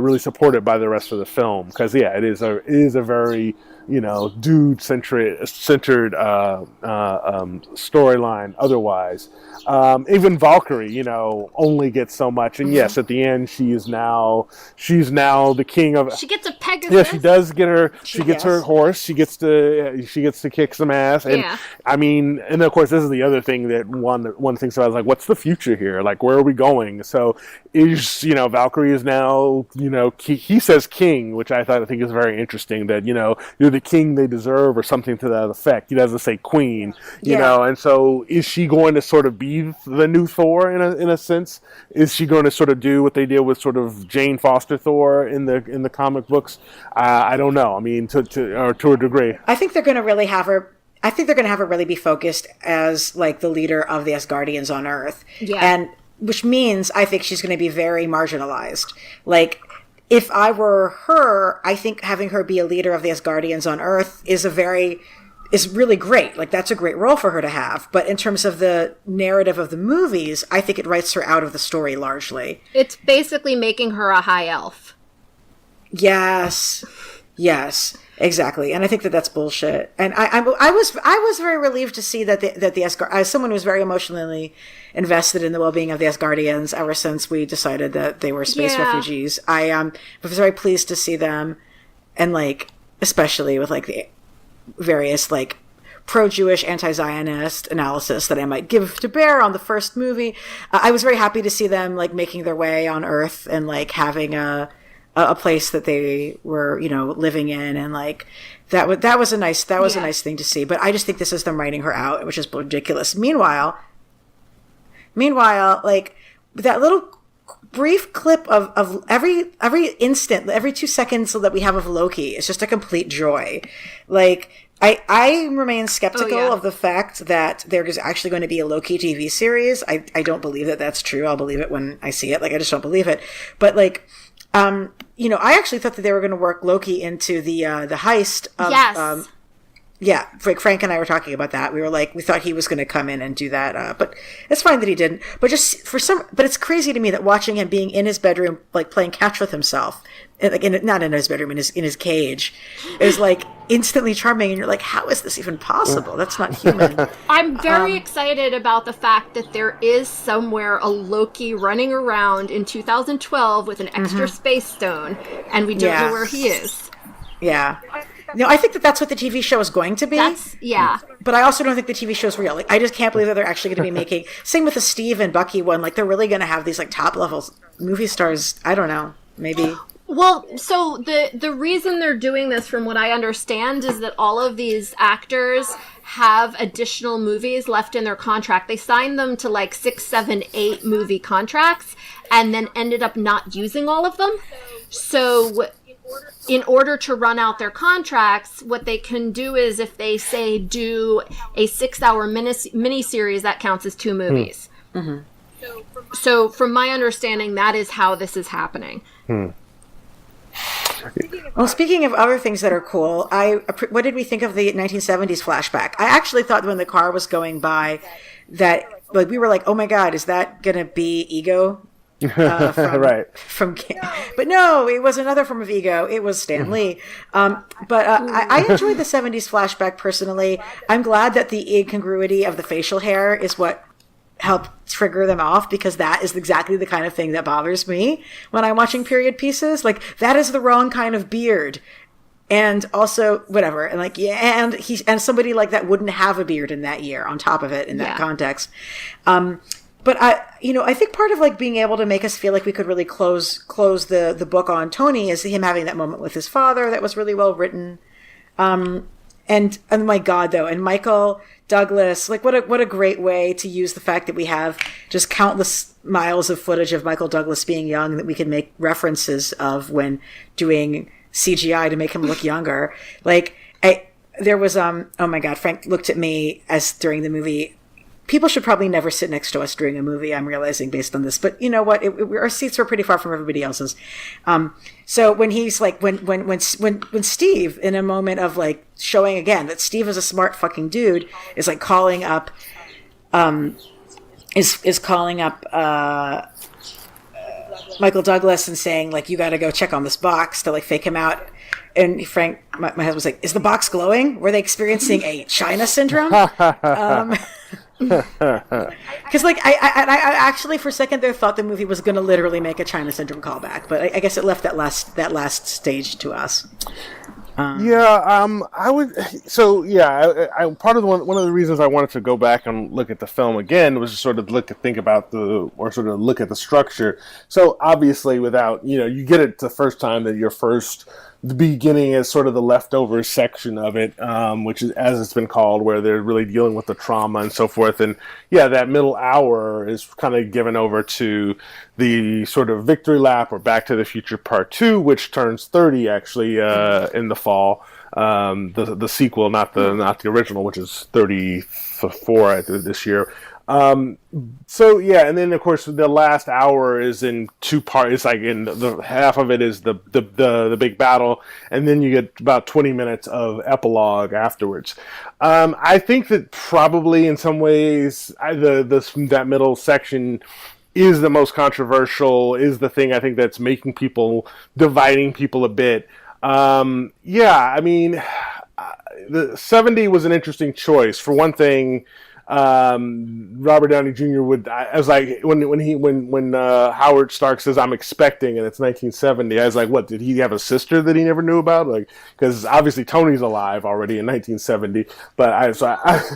really supported by the rest of the film, because it is a very dude centered storyline otherwise. Even Valkyrie only gets so much, and yes, at the end she's now the king of. She gets a Pegasus. Yeah, she does get her. She gets her horse. She gets to kick some ass, and I mean, and of course this is the other thing that one thinks about is like, what's the future here? Like, where are we going? So is Valkyrie is now he says king, which I think is very interesting, that you're the king they deserve or something to that effect. He doesn't say queen, and so is she going to sort of be the new Thor in a sense? Is she going to sort of do what they did with sort of Jane Foster Thor in the comic books? I don't know. I mean, to a degree. I think they're going to really have her. I think they're going to have her really be focused as like the leader of the Asgardians on Earth, and which means I think she's going to be very marginalized. Like, if I were her, I think having her be a leader of the Asgardians on Earth is really great. Like, that's a great role for her to have. But in terms of the narrative of the movies, I think it writes her out of the story largely. It's basically making her a high elf. Yes, exactly. And I think that that's bullshit. And I was very relieved to see that the Asgard, as someone who's very emotionally invested in the well-being of the Asgardians ever since we decided that they were space refugees, I was very pleased to see them, and like especially with like the various like pro-Jewish, anti-Zionist analysis that I might give to bear on the first movie. I was very happy to see them like making their way on Earth and like having a place that they were, living in, and like that was a nice thing to see. But I just think this is them writing her out, which is ridiculous. Meanwhile, like that little brief clip of every instant, every 2 seconds that we have of Loki is just a complete joy. Like, I remain skeptical of the fact that there is actually going to be a Loki TV series. I don't believe that that's true. I'll believe it when I see it. Like, I just don't believe it. But like, I actually thought that they were going to work Loki into the heist of, Yeah, Frank and I were talking about that. We were like, we thought he was going to come in and do that, but it's fine that he didn't. But but it's crazy to me that watching him being in his bedroom, like playing catch with himself, like not in his bedroom, in his cage, is like instantly charming. And you're like, how is this even possible? That's not human. I'm very excited about the fact that there is somewhere a Loki running around in 2012 with an extra space stone, and we don't know where he is. Yeah. No, I think that's what the TV show is going to be. But I also don't think the TV show is real. Like, I just can't believe that they're actually going to be making. Same with the Steve and Bucky one. Like, they're really going to have these like top level movie stars. I don't know. Maybe. Well, so the reason they're doing this, from what I understand, is that all of these actors have additional movies left in their contract. They signed them to like 6, 7, 8 movie contracts, and then ended up not using all of them. So in order to run out their contracts, what they can do is, if they say do a 6-hour miniseries, that counts as 2 movies. Mm-hmm. So from my understanding, that is how this is happening. Well, speaking of other things that are cool, what did we think of the 1970s flashback? I actually thought when the car was going by that, like, we were like, oh my God, is that going to be Ego? From but no, it was another form of Ego. It was Stan Lee. I enjoyed the 70s flashback personally. I'm glad that the incongruity of the facial hair is what helped trigger them off, because that is exactly the kind of thing that bothers me when I'm watching period pieces. Like, that is the wrong kind of beard. And also, whatever. And like, and somebody like that wouldn't have a beard in that year on top of it in that context. But I think part of like being able to make us feel like we could really close the book on Tony is him having that moment with his father that was really well written. And my God, though, and Michael Douglas, like what a great way to use the fact that we have just countless miles of footage of Michael Douglas being young that we can make references of when doing CGI to make him look younger. Like, there was oh my God, Frank looked at me as during the movie. People should probably never sit next to us during a movie, I'm realizing, based on this. But you know what? Our seats were pretty far from everybody else's. So when he's like, when Steve, in a moment of like showing again that Steve is a smart fucking dude, is like calling up, is calling up Michael Douglas and saying like, you got to go check on this box to like fake him out. And Frank, my husband, was like, is the box glowing? Were they experiencing a China syndrome? Because like I actually for a second there thought the movie was going to literally make a China syndrome callback, but I guess it left that last stage to us. I would. So yeah, I part of one of the reasons I wanted to go back and look at the film again was to sort of look at the structure. So obviously, without you get it the first time that the beginning is sort of the leftover section of it, which is, as it's been called, where they're really dealing with the trauma and so forth. And yeah, that middle hour is kind of given over to the sort of victory lap or Back to the Future Part 2, which turns 30 actually in the fall. The sequel, not the original, which is 34 this year. So yeah, and then of course the last hour is in 2 parts. It's like in the half of it is the big battle, and then you get about 20 minutes of epilogue afterwards. I think that probably in some ways that middle section is the most controversial, is the thing I think that's dividing people a bit. I mean, the 70 was an interesting choice. For one thing, Robert Downey Jr. I was like, when Howard Stark says I'm expecting and it's 1970, I was like, what, did he have a sister that he never knew about? Like, because obviously Tony's alive already in 1970, but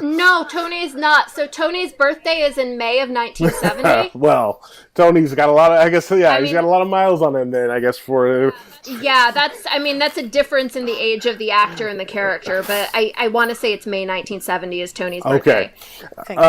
no, Tony's not. So Tony's birthday is in May of 1970. Well, Tony's got a lot of, he's got a lot of miles on him then, I guess, for... Yeah, that's a difference in the age of the actor and the character, but I want to say it's May 1970 is Tony's birthday. Okay.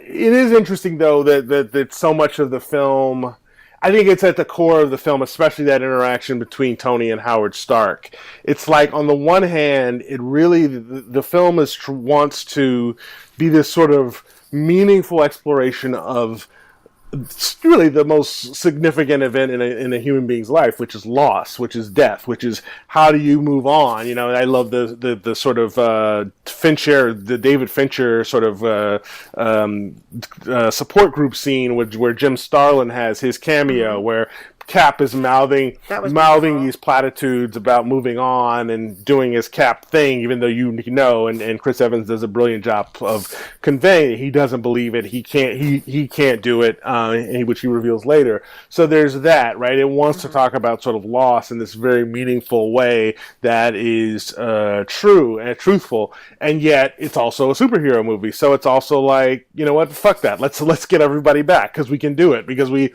It is interesting though that so much of the film, I think it's at the core of the film, especially that interaction between Tony and Howard Stark. It's like, on the one hand, it really, the film wants to be this sort of meaningful exploration of it's really the most significant event in a human being's life, which is loss, which is death, which is how do you move on? You know, I love the sort of Fincher, the David Fincher sort of support group scene where Jim Starlin has his cameo, where Cap is mouthing these platitudes about moving on and doing his Cap thing, even though you know, and Chris Evans does a brilliant job of conveying it. He doesn't believe it. He can't do it, which he reveals later. So there's that, right? It wants to talk about sort of loss in this very meaningful way that is true and truthful, and yet it's also a superhero movie. So it's also like, you know what? Fuck that. Let's get everybody back because we can do it because we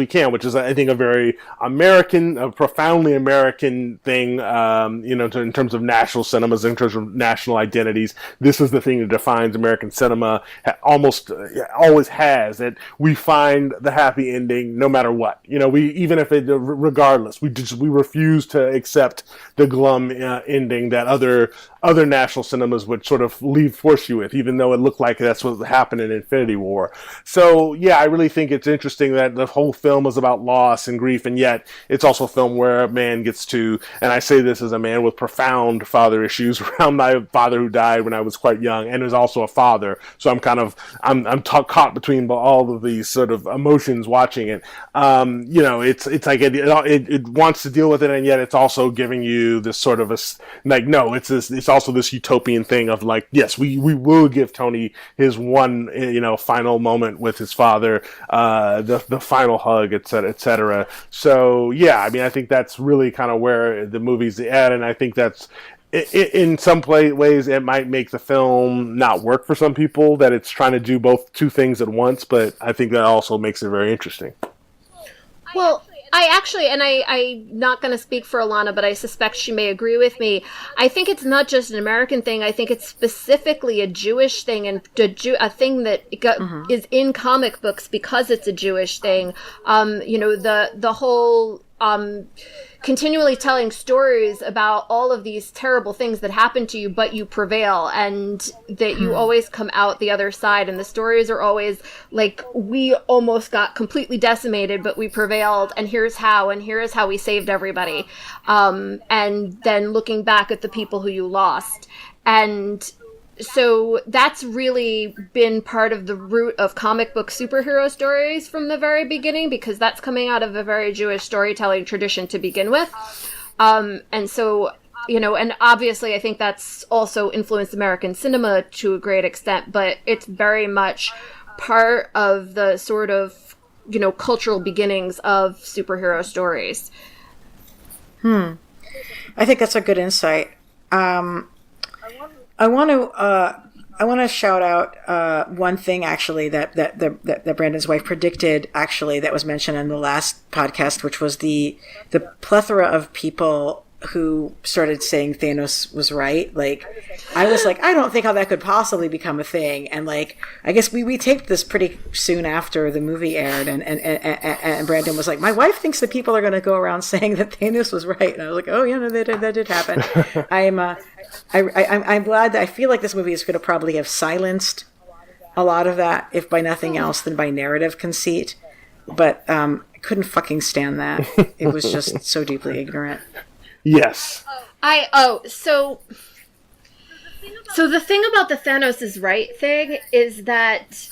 can, which is I think a very American, a profoundly American thing, in terms of national cinemas, in terms of national identities. This is the thing that defines American cinema, almost always has, that we find the happy ending no matter what. You know, regardless, we refuse to accept the glum ending that other national cinemas would sort of force you with, even though it looked like that's what happened in Infinity War. So yeah, I really think it's interesting that the whole film is about loss and grief, and yet it's also a film where a man gets to, and I say this as a man with profound father issues around my father who died when I was quite young and is also a father, so I'm caught between all of these sort of emotions watching it. It's like it wants to deal with it, and yet it's also giving you this sort of it's also this utopian thing of like, yes, we will give Tony his one final moment with his father, the final hug, etc., etc. So yeah, I mean, I think that's really kind of where the movie's at, and I think that's in some ways it might make the film not work for some people, that it's trying to do two things at once, but I think that also makes it very interesting. Well, I'm not going to speak for Alana, but I suspect she may agree with me. I think it's not just an American thing. I think it's specifically a Jewish thing, and a thing that is in comic books because it's a Jewish thing. The whole continually telling stories about all of these terrible things that happen to you, but you prevail, and that you always come out the other side. And the stories are always like, we almost got completely decimated, but we prevailed, and here is how we saved everybody. And then looking back at the people who you lost. And so that's really been part of the root of comic book superhero stories from the very beginning, because that's coming out of a very Jewish storytelling tradition to begin with. And so, and obviously I think that's also influenced American cinema to a great extent, but it's very much part of the sort of, cultural beginnings of superhero stories. I think that's a good insight. I want to shout out one thing actually that Brandon's wife predicted, actually, that was mentioned in the last podcast, which was the plethora of people who started saying Thanos was right. Like, I was like, I don't think how that could possibly become a thing. And like, I guess we taped this pretty soon after the movie aired, and Brandon was like, my wife thinks that people are going to go around saying that Thanos was right. And I was like, oh yeah, no, that did happen. I'm glad that I feel like this movie is going to probably have silenced a lot of that, if by nothing else than by narrative conceit. But I couldn't fucking stand that. It was just so deeply ignorant. Yes. So the thing about the Thanos is right thing is that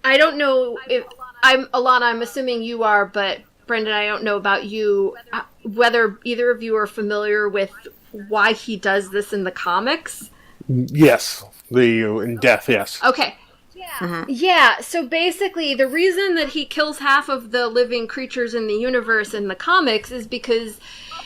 I don't know if Alana, I'm assuming you are, but Brendan, I don't know about you, whether either of you are familiar with why he does this in the comics. Yes. In death, yes. Okay. Yeah, so basically the reason that he kills half of the living creatures in the universe in the comics is because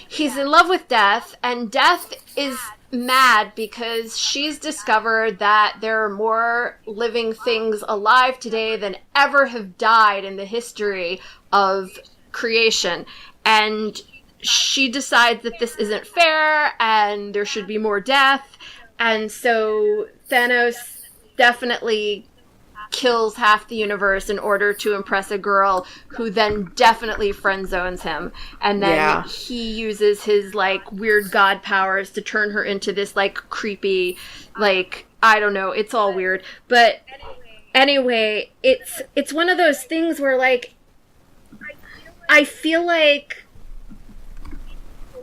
he's in love with Death, and Death is mad because she's discovered that there are more living things alive today than ever have died in the history of creation. And she decides that this isn't fair and there should be more death. And so Thanos definitely kills half the universe in order to impress a girl who then definitely friend zones him. And then he uses his like weird god powers to turn her into this like creepy, like, I don't know, it's all weird. But anyway, it's one of those things where, like, I feel like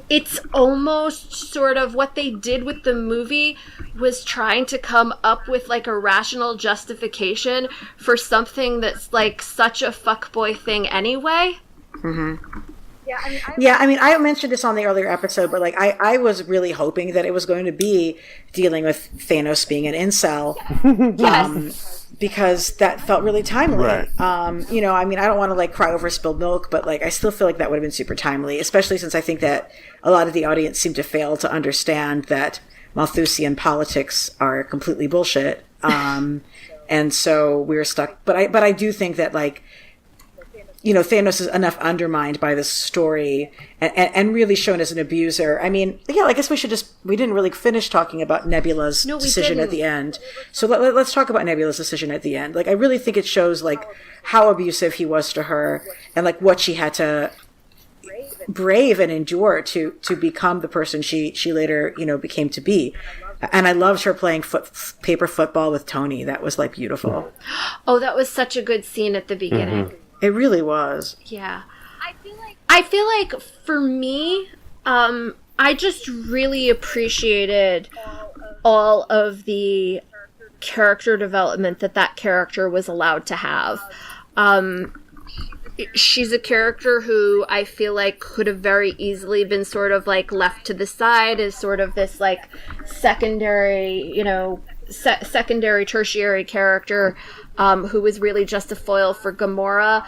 it's almost sort of what they did with the movie was trying to come up with, like, a rational justification for something that's, like, such a fuckboy thing anyway. Mm-hmm. Yeah, I mean, I mentioned this on the earlier episode, but, like, I was really hoping that it was going to be dealing with Thanos being an incel. Yes. Because that felt really timely. Right. You know, I mean, I don't want to, like, cry over spilled milk, but, like, I still feel like that would have been super timely, especially since I think that a lot of the audience seemed to fail to understand that Malthusian politics are completely bullshit. And so we were stuck. But I do think that, like, you know, Thanos is enough undermined by this story and really shown as an abuser. I mean, yeah, I guess we didn't really finish talking about Nebula's decision at the end. So let's talk about Nebula's decision at the end. Like, I really think it shows, like, how abusive he was to her and, like, what she had to brave and endure to become the person she later, you know, became to be. And I loved her playing paper football with Tony. That was, like, beautiful. Oh, that was such a good scene at the beginning. Mm-hmm. It really was. Yeah. I feel like for me, I just really appreciated all of the character development that character was allowed to have. She's a character who I feel like could have very easily been sort of, like, left to the side as sort of this, like, secondary, you know, secondary, tertiary character who was really just a foil for Gamora.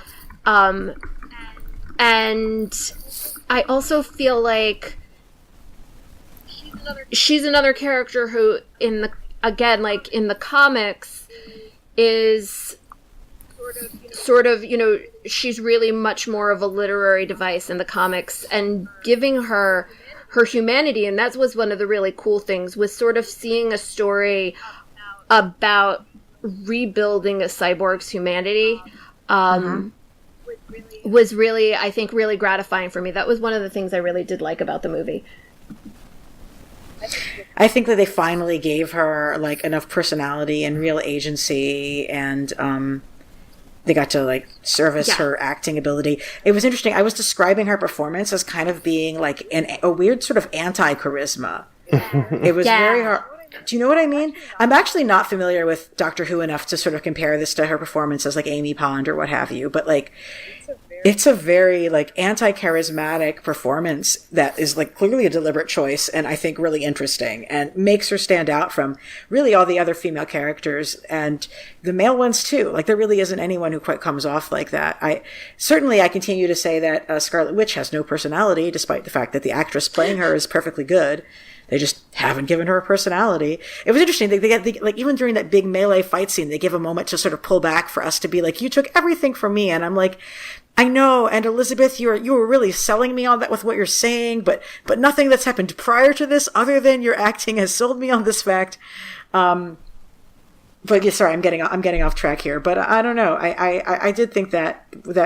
And I also feel like she's another character who, in the comics, is sort of, you know, she's really much more of a literary device in the comics, and giving her humanity, and that was one of the really cool things, was sort of seeing a story about rebuilding a cyborg's humanity was really, I think, really gratifying for me. That was one of the things I really did like about the movie. I think that they finally gave her, like, enough personality and real agency, and they got to, like, service her acting ability. It was interesting. I was describing her performance as kind of being, like, a weird sort of anti-charisma. It was very hard. Do you know what I mean? I'm actually not familiar with Doctor Who enough to sort of compare this to her performance as, like, Amy Pond or what have you, but, like, it's a very, like, anti-charismatic performance that is, like, clearly a deliberate choice, and I think really interesting, and makes her stand out from really all the other female characters, and the male ones too. Like, there really isn't anyone who quite comes off like that. I continue to say that Scarlet Witch has no personality, despite the fact that the actress playing her is perfectly good. They just haven't given her a personality. It was interesting. They like, even during that big melee fight scene, they give a moment to sort of pull back for us to be like, you took everything from me. And I'm like, I know. And Elizabeth, you were really selling me on that with what you're saying, but nothing that's happened prior to this other than your acting has sold me on this fact. But yeah, sorry, I'm getting off track here. But I don't know. I did think that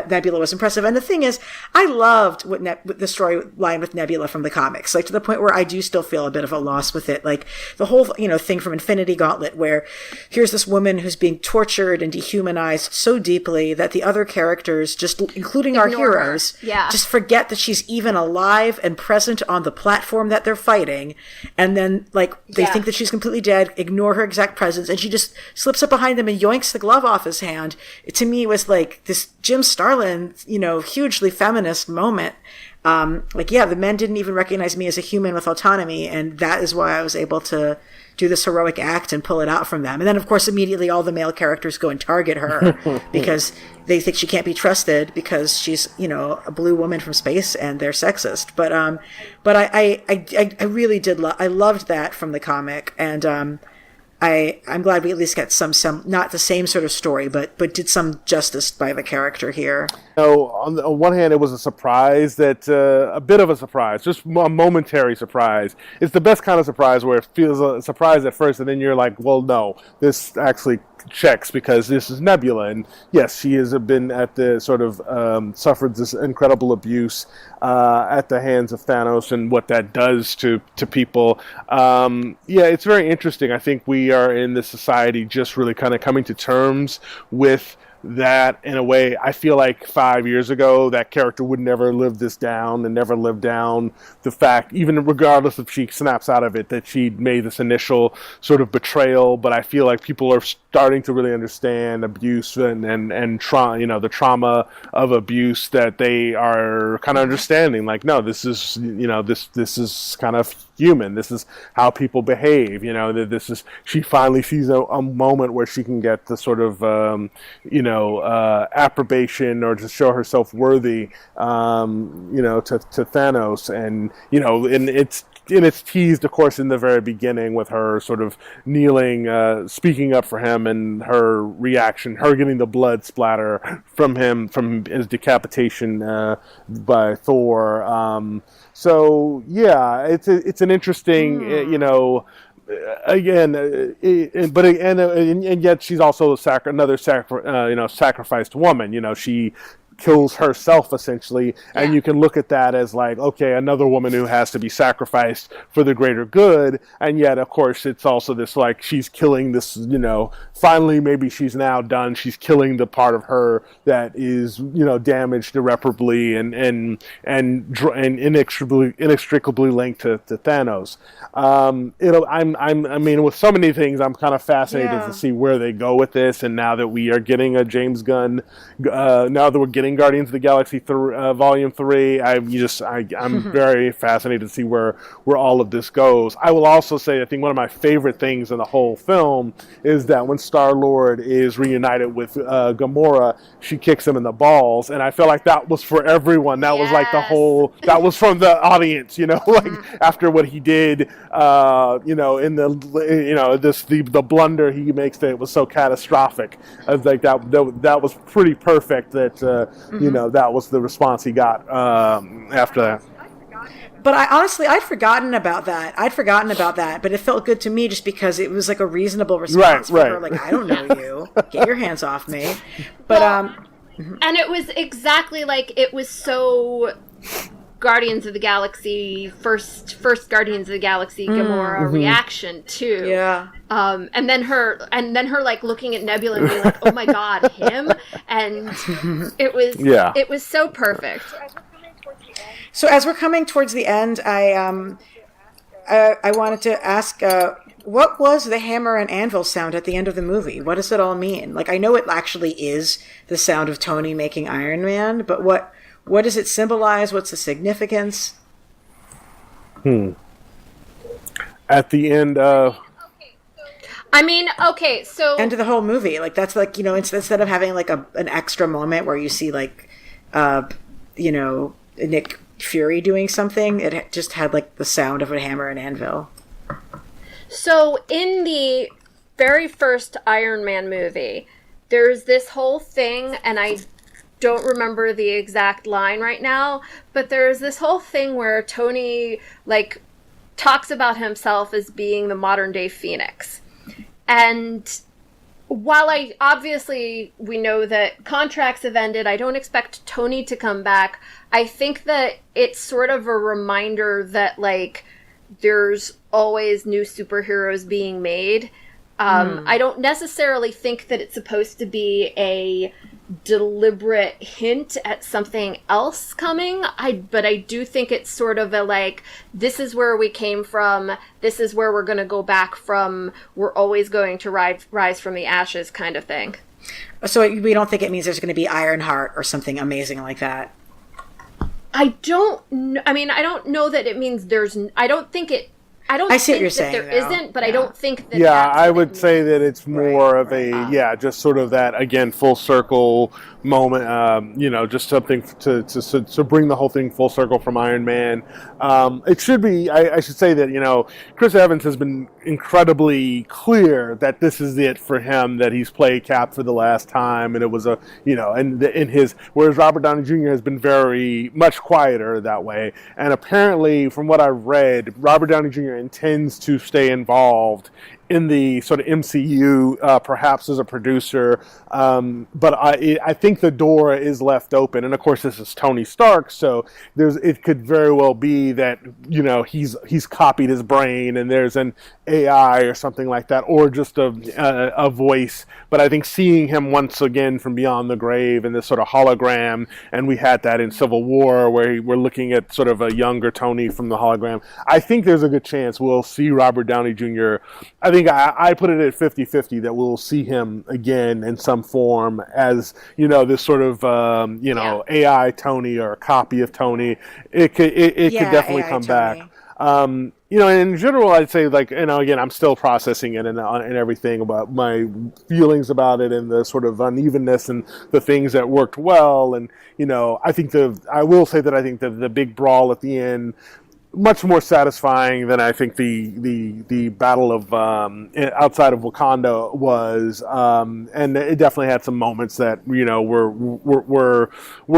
Nebula was impressive. And the thing is, I loved the storyline with Nebula from the comics, like, to the point where I do still feel a bit of a loss with it. Like, the whole, you know, thing from Infinity Gauntlet, where here's this woman who's being tortured and dehumanized so deeply that the other characters, just including our heroes, just forget that she's even alive and present on the platform that they're fighting. And then, like, they think that she's completely dead, ignore her exact presence, and she just slips up behind them and yoinks the glove off his hand. To me, it was like this Jim Starlin, you know, hugely feminist moment. Like, yeah, the men didn't even recognize me as a human with autonomy, and that is why I was able to do this heroic act and pull it out from them. And then, of course, immediately all the male characters go and target her because they think she can't be because she's, you know, a blue woman from space, and they're sexist. But I really did I loved that from the comic, and I'm glad we at least got some not the same sort of story, but did some justice by the character here. So on one hand, it was a surprise a bit of a surprise, just a momentary surprise. It's the best kind of surprise where it feels a surprise at first, and then you're like, well, no, this actually checks because this is Nebula, and yes, she has been at the sort of suffered this incredible abuse at the hands of Thanos, and what that does to people. Yeah, it's very interesting. I think we we are in this society just really kind of coming to terms with that in a way. I feel like 5 years ago that character would never live this down and never live down the fact, even regardless if she snaps out of it, that she'd made this initial sort of betrayal. But I feel like people are starting to really understand abuse and trauma, the trauma of abuse, that they are kind of understanding, like, no, this is, this is kind of human. This is how people behave. This is, she finally sees a moment where she can get the sort of, approbation, or to show herself worthy, to Thanos. And it's teased, of course, in the very beginning with her sort of kneeling, speaking up for him, and her reaction, her getting the blood splatter from his decapitation by Thor. So yeah, it's an interesting, and yet she's also another sacrificed woman. She kills herself essentially, and you can look at that as like, okay, another woman who has to be sacrificed for the greater good. And yet, of course, it's also this, like, she's killing this, finally, maybe she's now done, she's killing the part of her that is, damaged irreparably and inextricably linked to Thanos. With so many things, I'm kind of fascinated to see where they go with this. And now that we are getting a James Gunn, now that we're getting Guardians of the Galaxy Volume 3, I'm very fascinated to see where all of this goes. I will also say, I think one of my favorite things in the whole film is that when Star-Lord is reunited with Gamora, she kicks him in the balls, and I feel like that was for everyone. That was like that was from the audience, after what he did, in the blunder he makes, that it was so catastrophic. I was like, that was pretty perfect. That that was the response he got after that. But I'd forgotten about that. But it felt good to me just because it was like a reasonable response for her. Like, I don't know you. Get your hands off me. But and it was exactly like, it was so Guardians of the Galaxy, first Guardians of the Galaxy Gamora reaction too. Yeah. And then her like looking at Nebula and being like, "Oh my God, him!" And it was so perfect. So as we're coming towards the end, I wanted to ask, what was the hammer and anvil sound at the end of the movie? What does it all mean? Like, I know it actually is the sound of Tony making Iron Man, but what does it symbolize? What's the significance? At the end of... so... End of the whole movie. Like, that's like, instead of having like an extra moment where you see like, Nick Fury doing something, it just had like the sound of a hammer and anvil. So in the very first Iron Man movie, there's this whole thing, and I don't remember the exact line right now, but there's this whole thing where Tony like talks about himself as being the modern day Phoenix. And while we know that contracts have ended, I don't expect Tony to come back. I think that it's sort of a reminder that like there's always new superheroes being made. I don't necessarily think that it's supposed to be a deliberate hint at something else coming. But I do think it's sort of a like, this is where we came from, this is where we're going to go back from, we're always going to rise from the ashes kind of thing. So we don't think it means there's going to be Ironheart or something amazing like that? I don't know that it means there's... I see what you're saying, there isn't, but I don't think that. Yeah, I would say that it's more of a just sort of that, again, full circle moment. Just something to bring the whole thing full circle from Iron Man. It should be. I should say that Chris Evans has been incredibly clear that this is it for him. That he's played Cap for the last time, and it was whereas Robert Downey Jr. has been very much quieter that way. And apparently, from what I've read, Robert Downey Jr. intends to stay involved in the sort of MCU, perhaps as a producer. But I think the door is left open. And of course, this is Tony Stark, so it could very well be that, he's copied his brain and there's an AI or something like that, or just a voice. But I think seeing him once again from beyond the grave in this sort of hologram, and we had that in Civil War where we're looking at sort of a younger Tony from the hologram. I think there's a good chance we'll see Robert Downey Jr. I think I put it at 50-50 that we'll see him again in some form as, this sort of, AI Tony or a copy of Tony. It could definitely AI come Tony. Back. In general, I'd say, again, I'm still processing it and everything about my feelings about it and the sort of unevenness and the things that worked well. And, I will say that I think that the big brawl at the end, much more satisfying than I think the battle of outside of Wakanda was, and it definitely had some moments that were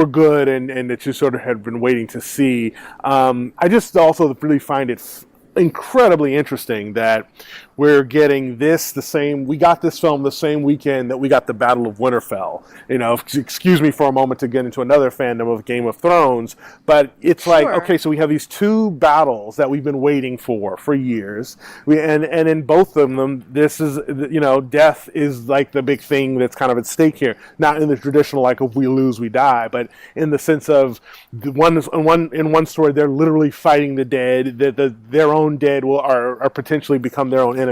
good and that you sort of had been waiting to see. I just also really find it incredibly interesting that we're getting we got this film the same weekend that we got the Battle of Winterfell. Excuse me for a moment to get into another fandom of Game of Thrones, but it's like, okay, so we have these two battles that we've been waiting for years. And in both of them, this is, death is like the big thing that's kind of at stake here. Not in the traditional, like, if we lose, we die, but in the sense of in one story, they're literally fighting the dead, their own dead are potentially become their own enemies.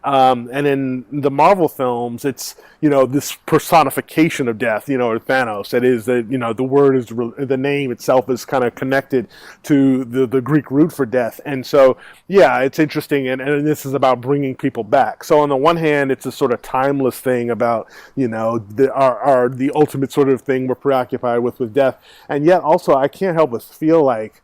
And in the Marvel films, it's, this personification of death, or Thanos. That is the word is, the name itself is kind of connected to the Greek root for death. And so, yeah, it's interesting. And this is about bringing people back. So on the one hand, it's a sort of timeless thing about, the ultimate sort of thing we're preoccupied with death. And yet also, I can't help but feel like,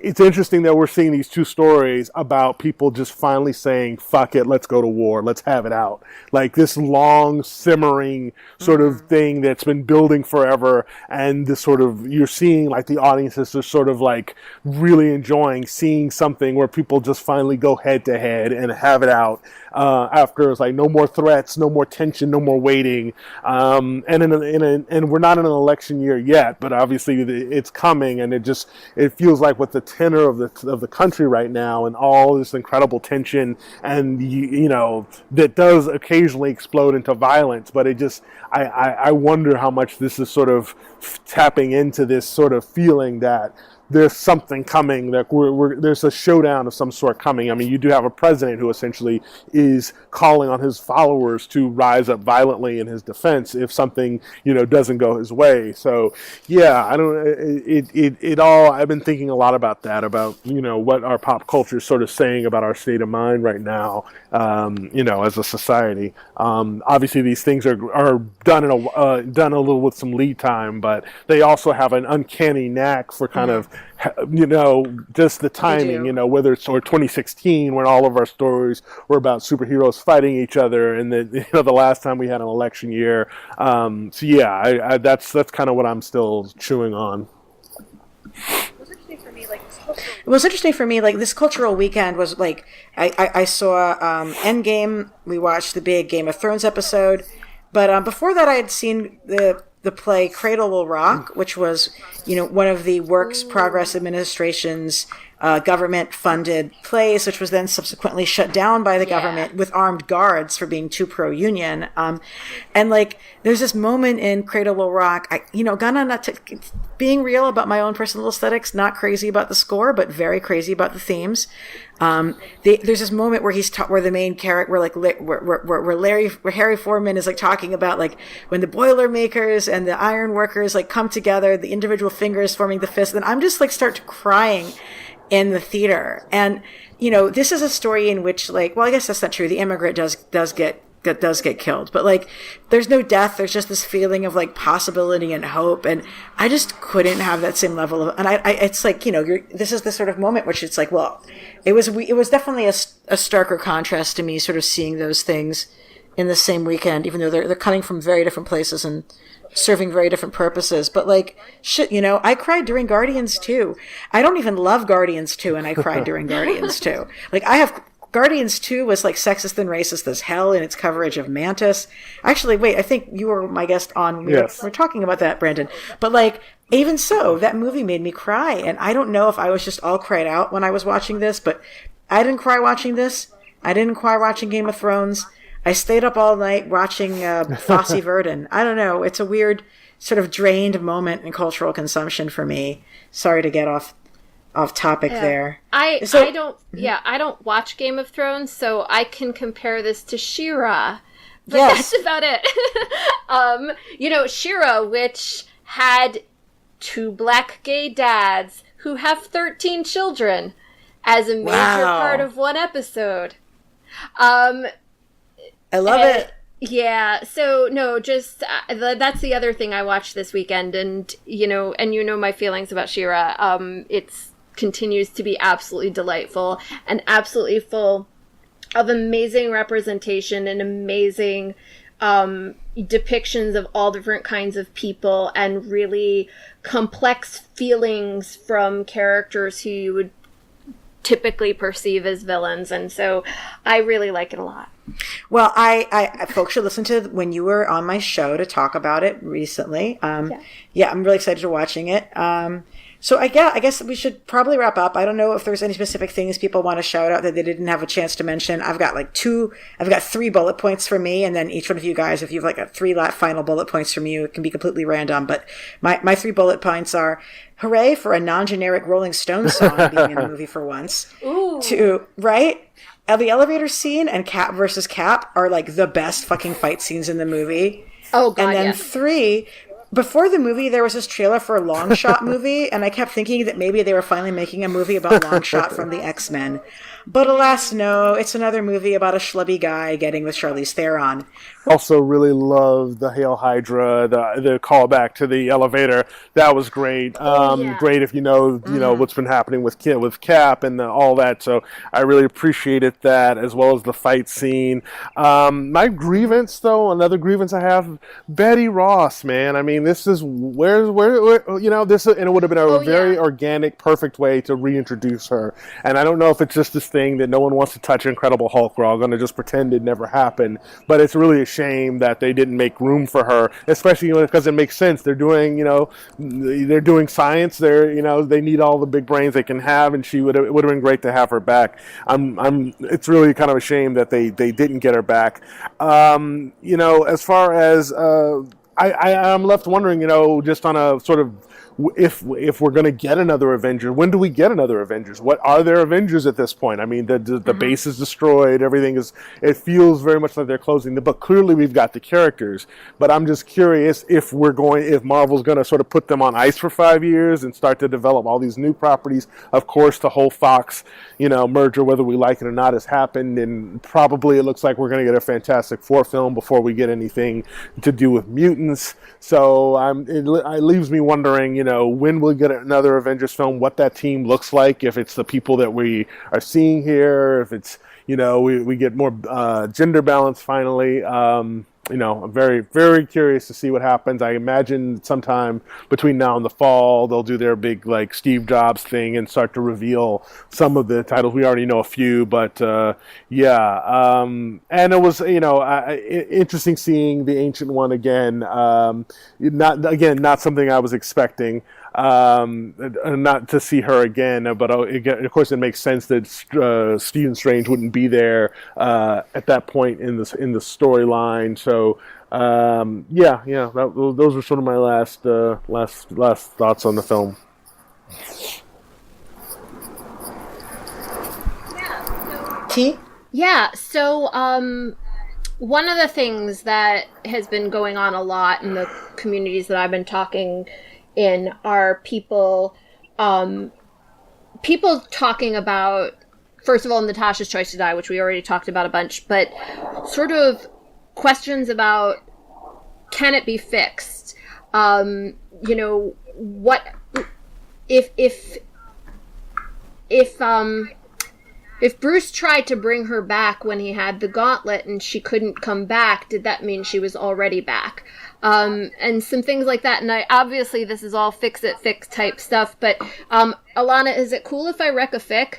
it's interesting that we're seeing these two stories about people just finally saying, fuck it, let's go to war, let's have it out. Like this long simmering sort of thing that's been building forever, and this sort of, you're seeing like the audiences are sort of like really enjoying seeing something where people just finally go head to head and have it out. After it's like no more threats, no more tension, no more waiting. And we're not in an election year yet, but obviously it's coming, and it feels like with the tenor of the country right now and all this incredible tension, and that does occasionally explode into violence, but I wonder how much this is sort of tapping into this sort of feeling that there's something coming, that there's a showdown of some sort coming. I mean, you do have a president who essentially is calling on his followers to rise up violently in his defense if something, doesn't go his way. So, yeah, I've been thinking a lot about that, about, what our pop culture is sort of saying about our state of mind right now, as a society. Obviously, these things are done done a little with some lead time, but they also have an uncanny knack for kind of, just the timing, whether it's 2016 when all of our stories were about superheroes fighting each other, and the last time we had an election year. So yeah, that's kind of what I'm still chewing on. It was interesting for me, like, this cultural weekend was like, I saw Endgame, we watched the big Game of Thrones episode, but before that I had seen the play Cradle Will Rock, which was, one of the Works Progress Administration's government-funded plays, which was then subsequently shut down by the government with armed guards for being too pro-union. And like, there's this moment in Cradle Will Rock, being real about my own personal aesthetics, not crazy about the score, but very crazy about the themes. There's this moment where where the main character, where Harry Foreman is like talking about like when the Boilermakers and the iron workers like come together, the individual fingers forming the fist, and I'm just like start crying in the theater. And, this is a story in which, like, well, I guess that's not true. The immigrant does get killed, but like, there's no death. There's just this feeling of like possibility and hope. And I just couldn't have that same level of, and it's like, this is the sort of moment which it's like, well, it was definitely a starker contrast to me sort of seeing those things in the same weekend, even though they're coming from very different places and serving very different purposes. But like, shit, I cried during Guardians 2. I don't even love Guardians 2, and I cried during Guardians 2. Like, I have Guardians 2 was like sexist and racist as hell in its coverage of Mantis. Actually, wait, I think you were my guest on when Yes. we're talking about that, Brandon. But like, even so, that movie made me cry. And I don't know if I was just all cried out when I was watching this, but I didn't cry watching this. I didn't cry watching Game of Thrones. I stayed up all night watching Fosse Verdon. I don't know. It's a weird sort of drained moment in cultural consumption for me. Sorry to get off topic there. I don't watch Game of Thrones, so I can compare this to She-Ra. But Yes. that's about it. She-Ra, which had 2 black gay dads who have 13 children as a major part of one episode. I love it. Yeah, so no, just that's the other thing I watched this weekend, and my feelings about She-Ra. It's continues to be absolutely delightful and absolutely full of amazing representation and amazing depictions of all different kinds of people and really complex feelings from characters who you would typically perceive as villains, and so I really like it a lot. Well, I folks should listen to when you were on my show to talk about it recently. I'm really excited to watching it. So I guess we should probably wrap up. I don't know if there's any specific things people want to shout out that they didn't have a chance to mention. I've got 3 bullet points for me, and then each one of you guys, if you have like 3 final bullet points from you, it can be completely random. But my 3 bullet points are: hooray for a non-generic Rolling Stones song being in a movie for once. Ooh. 2, right? The elevator scene and Cap versus Cap are like the best fucking fight scenes in the movie. Oh, God, and then yes. 3, before the movie, there was this trailer for a Long Shot movie, and I kept thinking that maybe they were finally making a movie about Long Shot from the X-Men. But alas, no, it's another movie about a schlubby guy getting with Charlize Theron. Also really loved the Hail Hydra, the callback to the elevator. That was great. Great if you know what's been happening with Cap and all that. So I really appreciated that, as well as the fight scene. My grievance, though, another grievance I have, Betty Ross, man. I mean, this is where this, and it would have been a very organic, perfect way to reintroduce her. And I don't know if it's just this thing that no one wants to touch Incredible Hulk. We're all going to just pretend it never happened. But it's really a shame that they didn't make room for her, especially because it makes sense. They're doing science. They need all the big brains they can have, and it would have been great to have her back. It's really kind of a shame that they didn't get her back. As far as I'm left wondering, just on a sort of, if we're going to get another Avenger, when do we get another Avengers? What are there Avengers at this point? I mean, the base is destroyed. Everything is. It feels very much like they're closing the book. Clearly, we've got the characters, but I'm just curious if Marvel's going to sort of put them on ice for 5 years and start to develop all these new properties. Of course, the whole Fox, merger, whether we like it or not, has happened, and probably it looks like we're going to get a Fantastic Four film before we get anything to do with mutants. So it leaves me wondering, when we'll get another Avengers film, what that team looks like, if it's the people that we are seeing here, if it's, we get more gender balance finally. I'm very, very curious to see what happens. I imagine sometime between now and the fall, they'll do their big, Steve Jobs thing and start to reveal some of the titles. We already know a few, but and it was, interesting seeing the Ancient One again. Not something I was expecting. Not to see her again, but of course it makes sense that Stephen Strange wouldn't be there at that point in the storyline. So those were sort of my last thoughts on the film. T? Yeah, so one of the things that has been going on a lot in the communities that I've been talking in are people talking about, first of all, Natasha's Choice to Die, which we already talked about a bunch, but sort of questions about, can it be fixed? What if Bruce tried to bring her back when he had the gauntlet and she couldn't come back, did that mean she was already back? And some things like that. And obviously this is all fix type stuff, but Alana, is it cool if I rec a fic?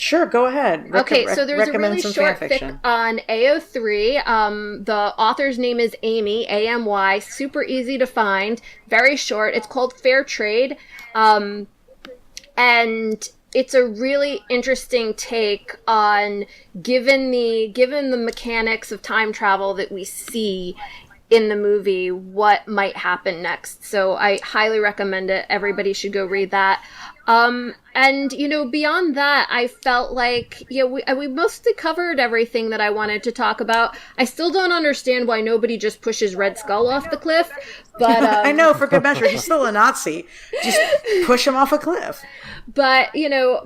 Sure, go ahead. Okay, so there's a really short fic fiction on AO3. The author's name is Amy, A-M-Y, super easy to find, very short. It's called Fair Trade, and it's a really interesting take on, given the mechanics of time travel that we see in the movie, what might happen next. So I highly recommend it. Everybody should go read that. And, you know, beyond that, I felt like, yeah, we mostly covered everything that I wanted to talk about. I still don't understand why nobody just pushes Red Skull off the cliff, but... I know, for good measure, he's still a Nazi. Just push him off a cliff. But, you know,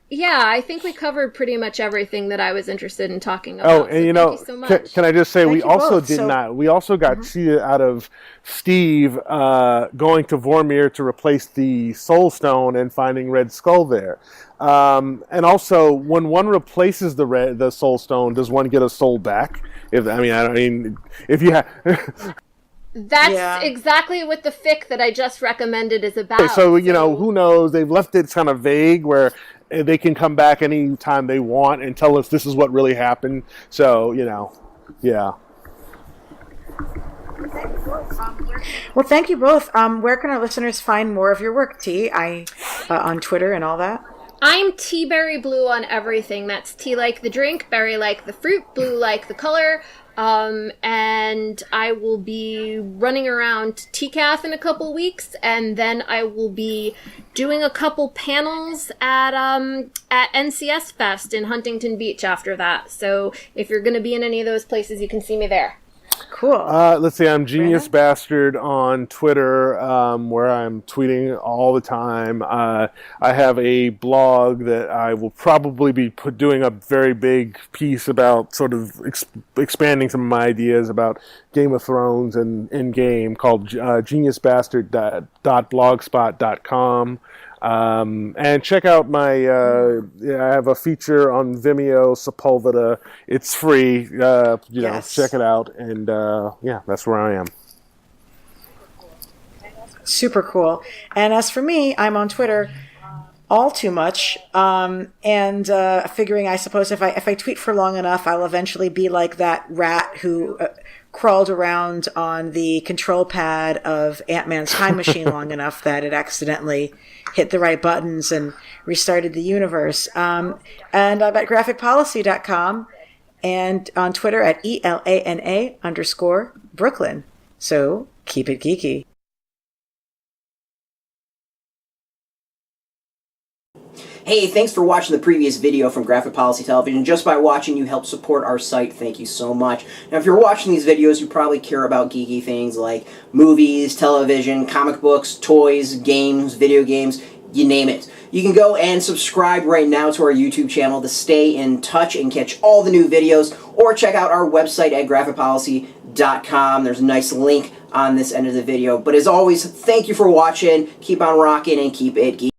yeah, I think we covered pretty much everything that I was interested in talking about. Oh, and so you know, thank you so much. Can I just say, Thank we you also both. did So- not. We also got cheated out of Steve going to Vormir to replace the Soul Stone and finding Red Skull there. And also, when one replaces the Soul Stone, does one get a soul back? If you have. That's exactly what the fic that I just recommended is about. So, you know, who knows? They've left it kind of vague where they can come back anytime they want and tell us this is what really happened. So, you know, yeah. Well, thank you both. Where can our listeners find more of your work, T? On Twitter and all that? I'm Tea Berry Blue on everything. That's tea like the drink, berry like the fruit, blue like the color. And I will be running around TCAF in a couple weeks, and then I will be doing a couple panels at NCS Fest in Huntington Beach after that. So if you're going to be in any of those places, you can see me there. Cool. Let's see. I'm Genius Bastard on Twitter, where I'm tweeting all the time. I have a blog that I will probably be doing a very big piece about, sort of expanding some of my ideas about Game of Thrones and Endgame, called geniusbastard.blogspot.com. And check out my, I have a feature on Vimeo, Sepulveda. It's free, know, check it out. And, that's where I am. Super cool. And as for me, I'm on Twitter all too much, and figuring, I suppose, if I tweet for long enough, I'll eventually be like that rat who crawled around on the control pad of Ant-Man's time machine long enough that it accidentally hit the right buttons and restarted the universe. And I'm at graphicpolicy.com and on Twitter at ELANA_Brooklyn. So keep it geeky. Hey, thanks for watching the previous video from Graphic Policy Television. Just by watching, you help support our site. Thank you so much. Now, if you're watching these videos, you probably care about geeky things like movies, television, comic books, toys, games, video games, you name it. You can go and subscribe right now to our YouTube channel to stay in touch and catch all the new videos, or check out our website at graphicpolicy.com. There's a nice link on this end of the video. But as always, thank you for watching. Keep on rocking and keep it geeky.